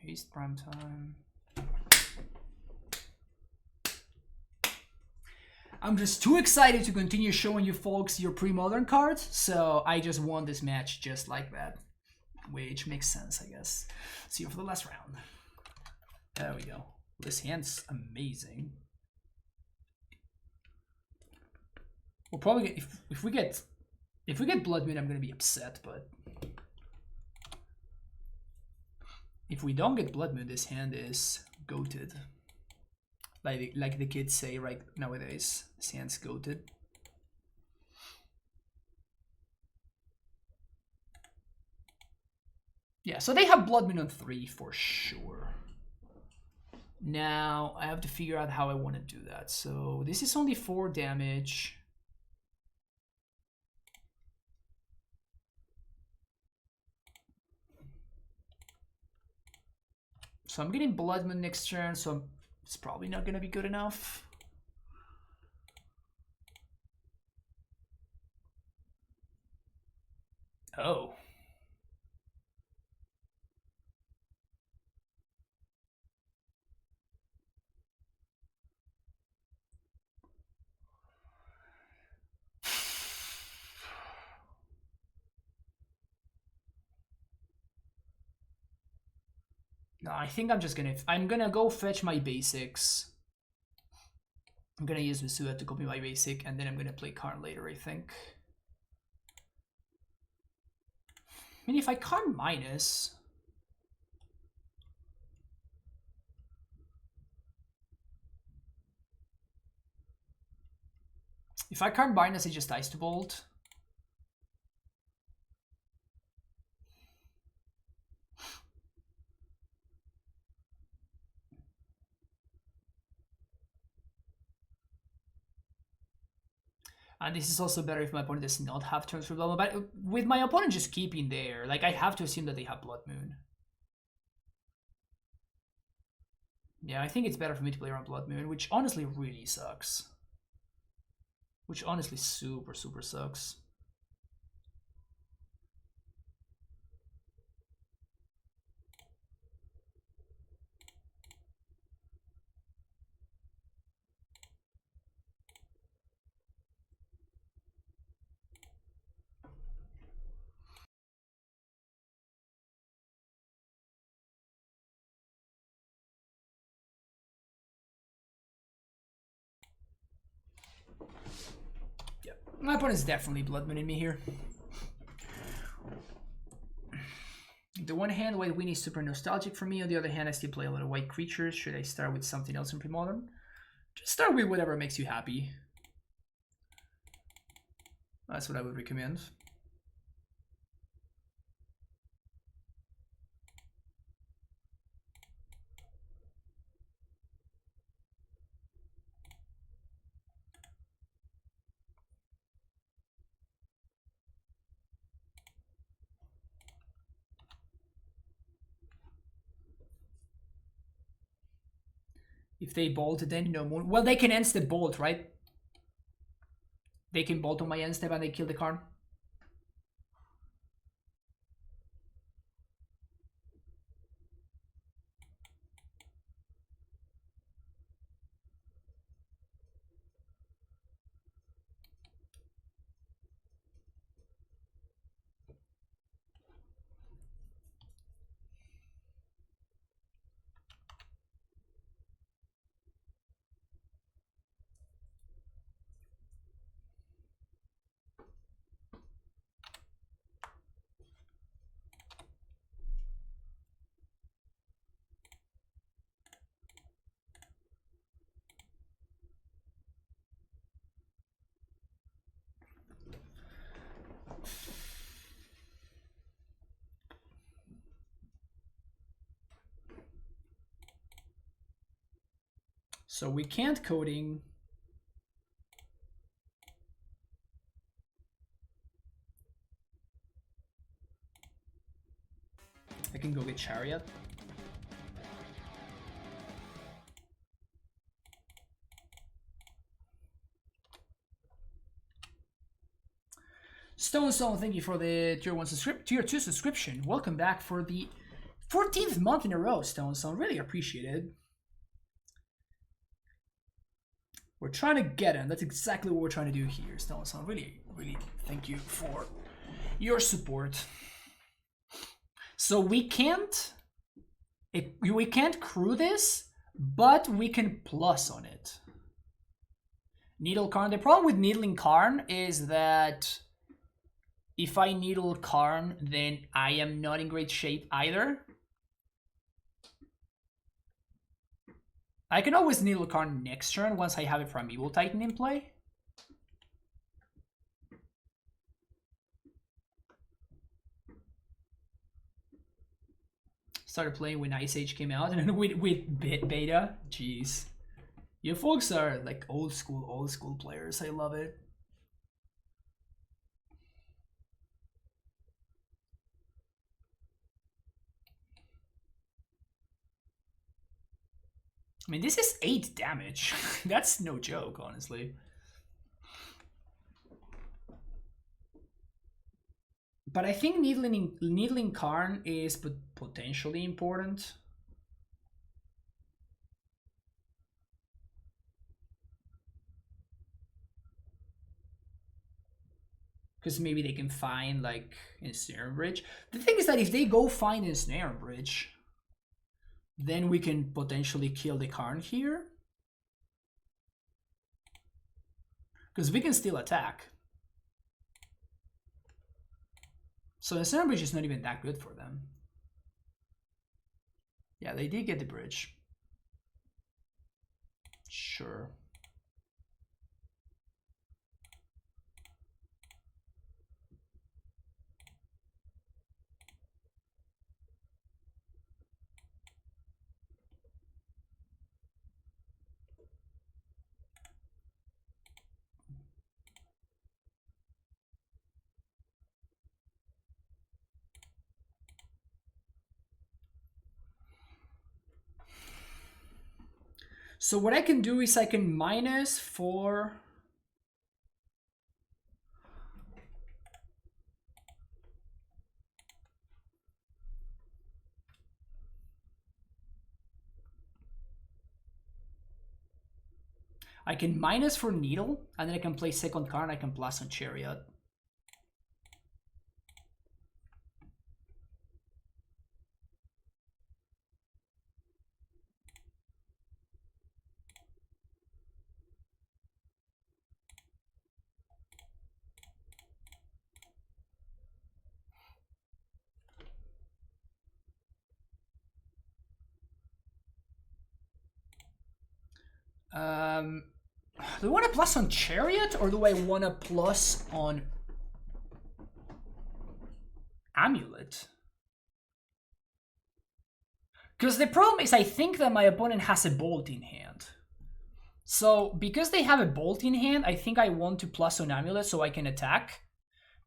Speaker 1: Haste prime time. I'm just too excited to continue showing you folks your pre-modern cards, so I just won this match just like that. Which makes sense, I guess. See you for the last round. There we go. This hand's amazing. We'll probably get if we get Blood Moon, I'm gonna be upset, but if we don't get Blood Moon, this hand is goated. Like the kids say right nowadays, this hand's goated. Yeah, so they have Blood Moon on 3 for sure. Now I have to figure out how I want to do that. So this is only 4 damage. So I'm getting Blood Moon next turn, so it's probably not gonna be good enough. Oh. No, I think I'm gonna go fetch my basics. I'm gonna use Misua to copy my basic, and then I'm gonna play Karn later, I think. I mean, if I Karn minus... If I Karn minus, it just dies to Bolt. And this is also better if my opponent does not have turns for Blood Moon. But with my opponent just keeping there, like, I have to assume that they have Blood Moon. Yeah, I think it's better for me to play around Blood Moon, which honestly really sucks. Which honestly super, super sucks. Yeah, my opponent's definitely Blood Mooning me here. The one hand, White Winnie is super nostalgic for me. On the other hand, I still play a lot of white creatures. Should I start with something else in Premodern? Just start with whatever makes you happy. That's what I would recommend. If they bolt, then no more. Well, they can end step bolt, right? They can bolt on my end step and they kill the Karn. So we can't coding. I can go get Chariot. Stone Stone, thank you for the tier 2 subscription. Welcome back for the 14th month in a row, Stone Stone. Really appreciate it. We're trying to get him. That's exactly what we're trying to do here, Stone Stone. Really, really thank you for your support. So we can't crew this, but we can plus on it. Needle Karn. The problem with needling Karn is that if I needle Karn, then I am not in great shape either. I can always needle Karn next turn once I have a Primeval Titan in play. Started playing when Ice Age came out and with beta. Jeez. You folks are like old school players. I love it. I mean, this is 8 damage. That's no joke, honestly. But I think needling Karn is potentially important. Because maybe they can find like Ensnare Bridge. The thing is that if they go find Ensnare Bridge, then we can potentially kill the Karn here. Because we can still attack. So Ensnare Bridge is not even that good for them. Yeah, they did get the bridge. Sure. So what I can do is I can minus 4. I can minus for Needle, and then I can play second card, and I can plus on Chariot. Do I want to plus on Chariot, or do I want to plus on Amulet? Because the problem is I think that my opponent has a Bolt in hand. So because they have a Bolt in hand, I think I want to plus on Amulet so I can attack.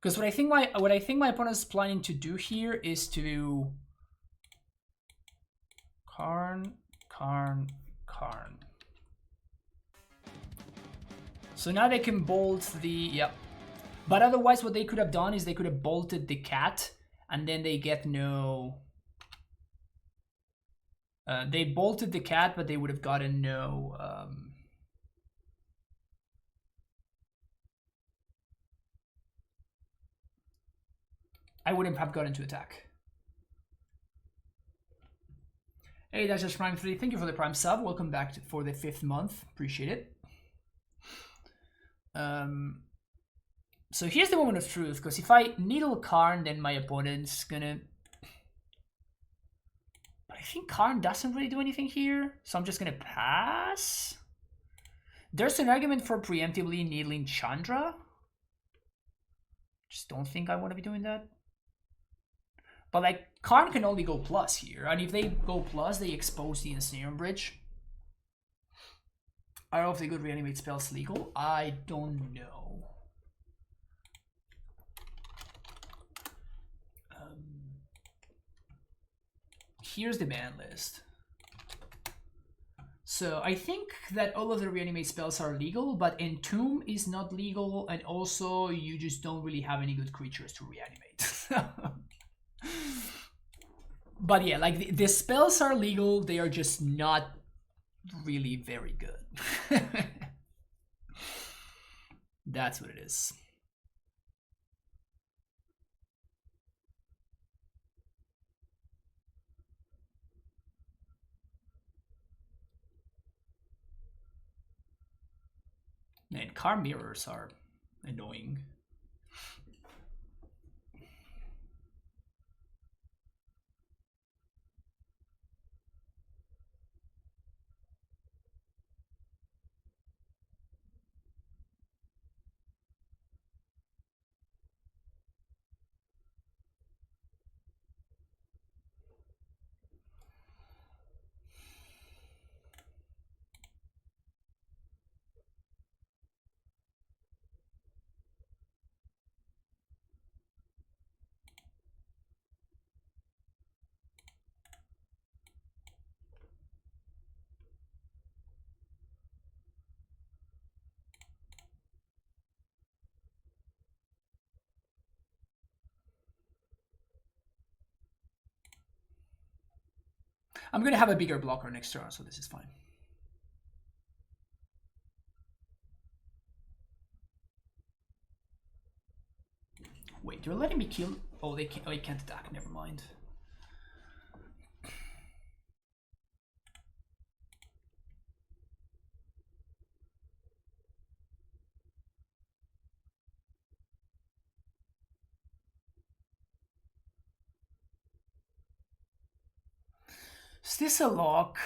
Speaker 1: Because what I think my opponent is planning to do here is to Karn. So now they can bolt the, yep. But otherwise what they could have done is they could have bolted the cat and then they get no... they bolted the cat, but they would have gotten no... I wouldn't have gotten to attack. Hey, that's just Prime 3. Thank you for the Prime sub. Welcome back for the 5th month. Appreciate it. So here's the moment of truth, because if I needle Karn, then my opponent's gonna... But I think Karn doesn't really do anything here, so I'm just gonna pass. There's an argument for preemptively needling Chandra. Just don't think I want to be doing that. But like, Karn can only go plus here, and if they go plus, they expose the Ensnare Bridge. Are all of the good reanimate spells legal? I don't know. Here's the ban list. So I think that all of the reanimate spells are legal, but Entomb is not legal, and also you just don't really have any good creatures to reanimate. But yeah, like the spells are legal, they are just not really very good. That's what it is. And car mirrors are annoying. I'm gonna have a bigger blocker next turn, so this is fine. Wait, you're letting me kill? Oh, they can't. Oh, they can't attack. Never mind. Is this a lock?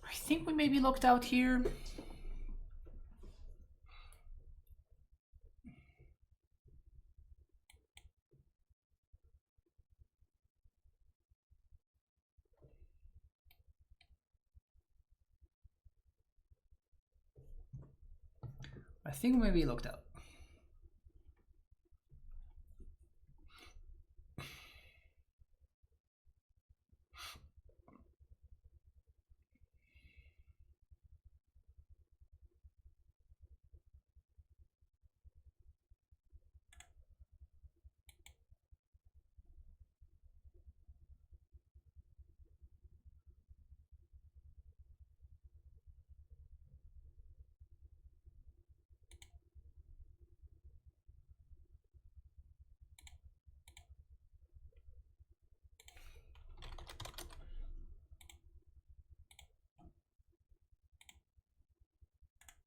Speaker 1: I think we may be locked out here. I think we may be locked out.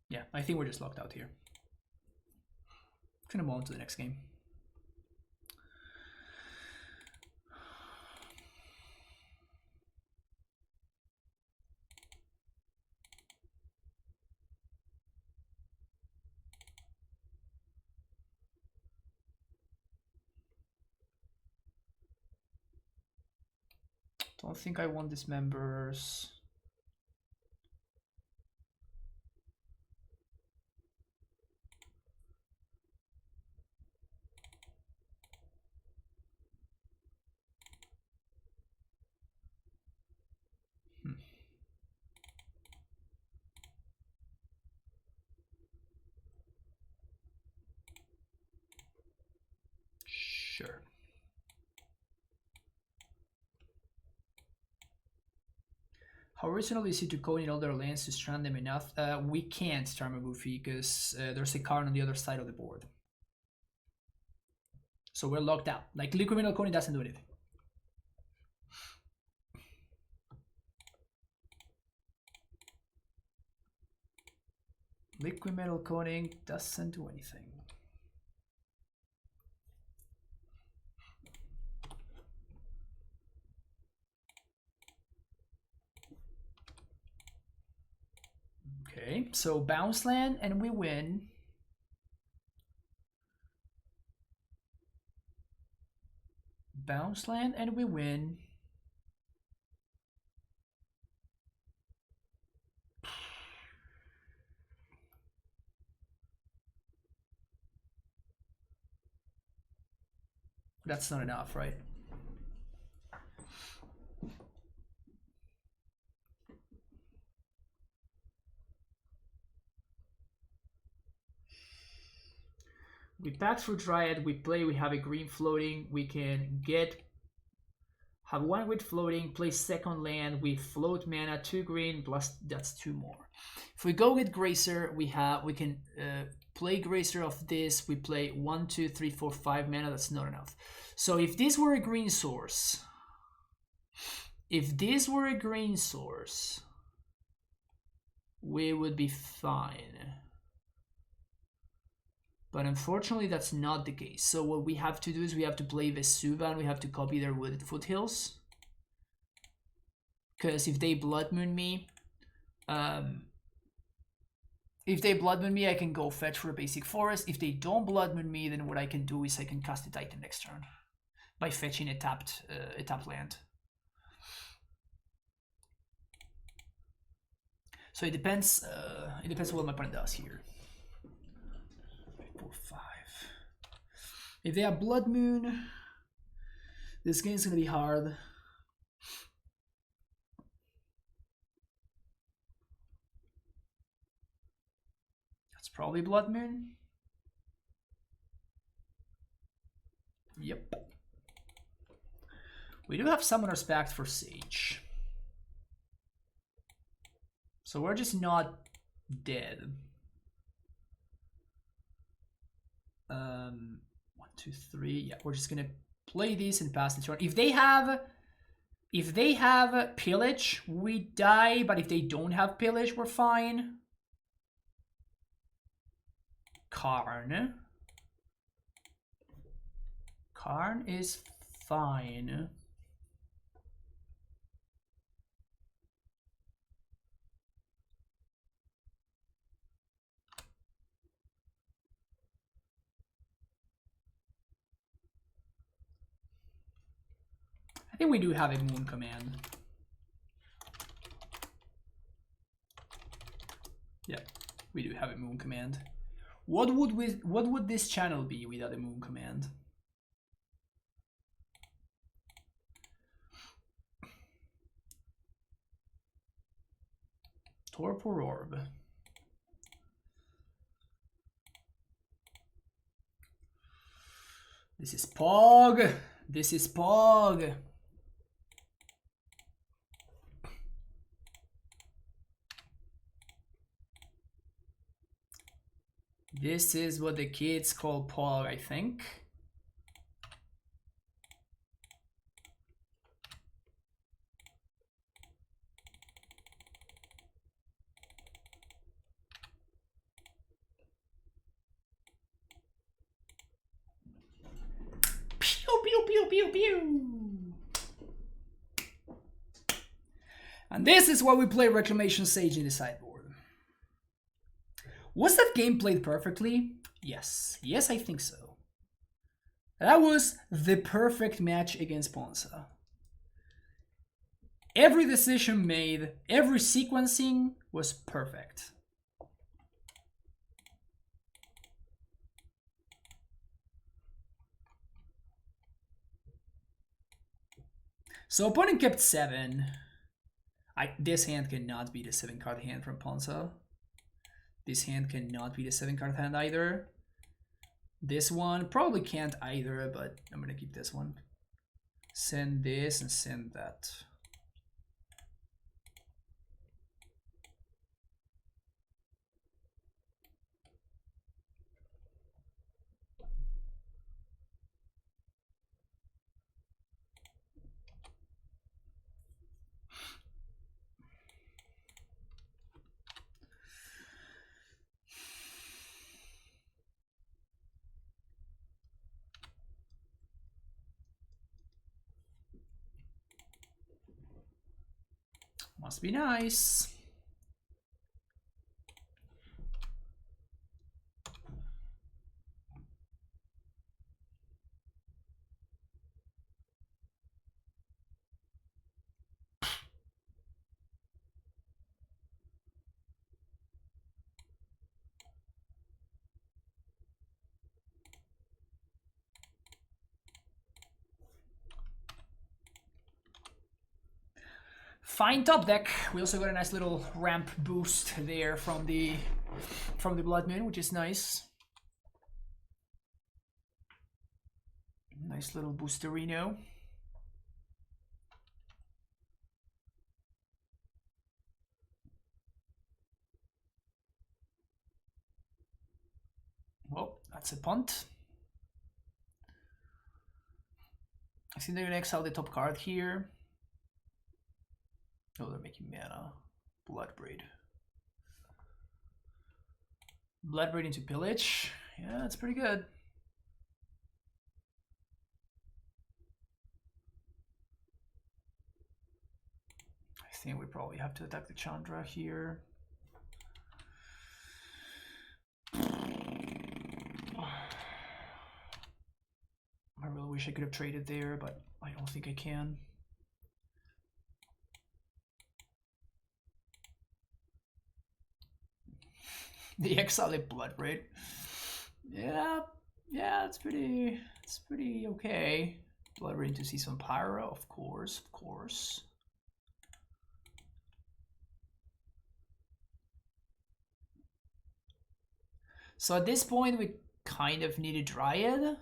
Speaker 1: Yeah, I think we're just locked out here. Gonna move on to the next game. Don't think I want dismembers. Sure. How reasonable is it to code in all their lands to strand them enough? We can't, Tarmagoofy, because there's a Karn on the other side of the board. So we're locked out. Like, Liquid Metal Coating doesn't do anything. Liquid Metal Coating doesn't do anything. Okay, so bounce land and we win. Bounce land and we win. That's not enough, right? We pack through Dryad, we play, we have a green floating, we can have one with floating, play second land, we float mana, 2 green, plus that's 2 more. If we go with Gracer, we can play Gracer of this, we play 1, 2, 3, 4, 5 mana, that's not enough. So if this were a green source, we would be fine. But unfortunately, that's not the case. So what we have to do is we have to play Vesuva and we have to copy their wooded foothills. Because if they Blood Moon me, I can go fetch for a basic forest. If they don't Blood Moon me, then what I can do is I can cast a Titan next turn by fetching a tapped land. So it depends. It depends what my opponent does here. 4, 5. If they have Blood Moon, this game is gonna be hard. That's probably Blood Moon. Yep. We do have Summoner's Pact for Sage. So we're just not dead. 1, 2, 3. Yeah, we're just gonna play these and pass the turn. If they have pillage, we die. But if they don't have pillage, we're fine. Karn is fine. I think we do have a moon command. Yeah, we do have a moon command. What would this channel be without a moon command? Torpor Orb. This is Pog. This is Pog. This is what the kids call Pog, I think. Pew, pew, pew, pew, pew. And this is why we play Reclamation Sage in the sideboard. Was that game played perfectly? Yes. Yes, I think so. That was the perfect match against Ponza. Every decision made, every sequencing was perfect. So opponent kept 7. This hand cannot be the 7-card hand from Ponza. This hand cannot be the 7-card hand either. This one probably can't either, but I'm gonna keep this one. Send this and send that. Must be nice. Fine top deck. We also got a nice little ramp boost there from the Blood Moon, which is nice. Nice little boosterino. Well, that's a punt. I think they're gonna exile the top card here. Oh, they're making mana. Bloodbraid. Bloodbraid into pillage. Yeah, that's pretty good. I think we probably have to attack the Chandra here. I really wish I could have traded there, but I don't think I can. The exile blood rate. Yeah, it's pretty okay. Blood rate to see some pyro, of course. So at this point, we kind of need a Dryad.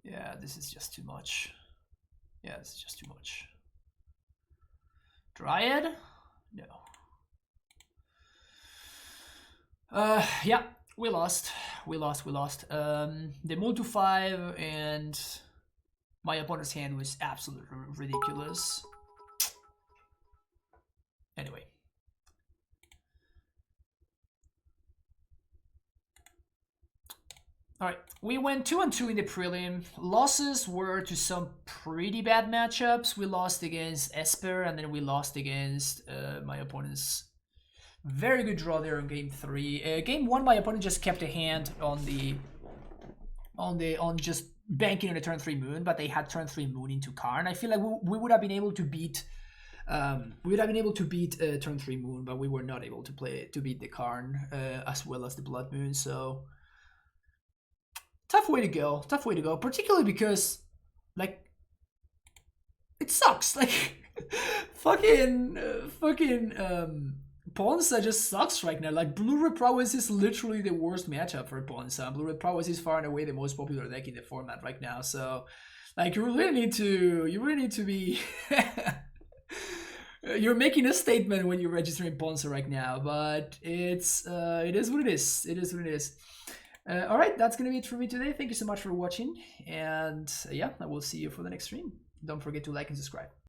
Speaker 1: Yeah, this is just too much. Yeah, this is just too much. Dryad? No. Yeah, we lost. The move to 5 and my opponent's hand was absolutely ridiculous. Anyway. Alright, we went 2-2 in the prelim. Losses were to some pretty bad matchups. We lost against Esper, and then we lost against my opponent's very good draw there in game 3. Game 1, my opponent just kept a hand on just banking on the turn 3 moon, but they had turn 3 moon into Karn. I feel like we would have been able to beat turn 3 moon, but we were not able to beat the Karn as well as the blood moon. So tough way to go, particularly because like it sucks. Like fucking Karnza just sucks right now. Like Blue Red Prowess is literally the worst matchup for Karnza. Blue Red Prowess is far and away the most popular deck in the format right now. So like you really need to be you're making a statement when you're registering Karnza right now, but it is what it is. All right, that's gonna be it for me today. Thank you so much for watching, and yeah, I will see you for the next stream. Don't forget to like and subscribe.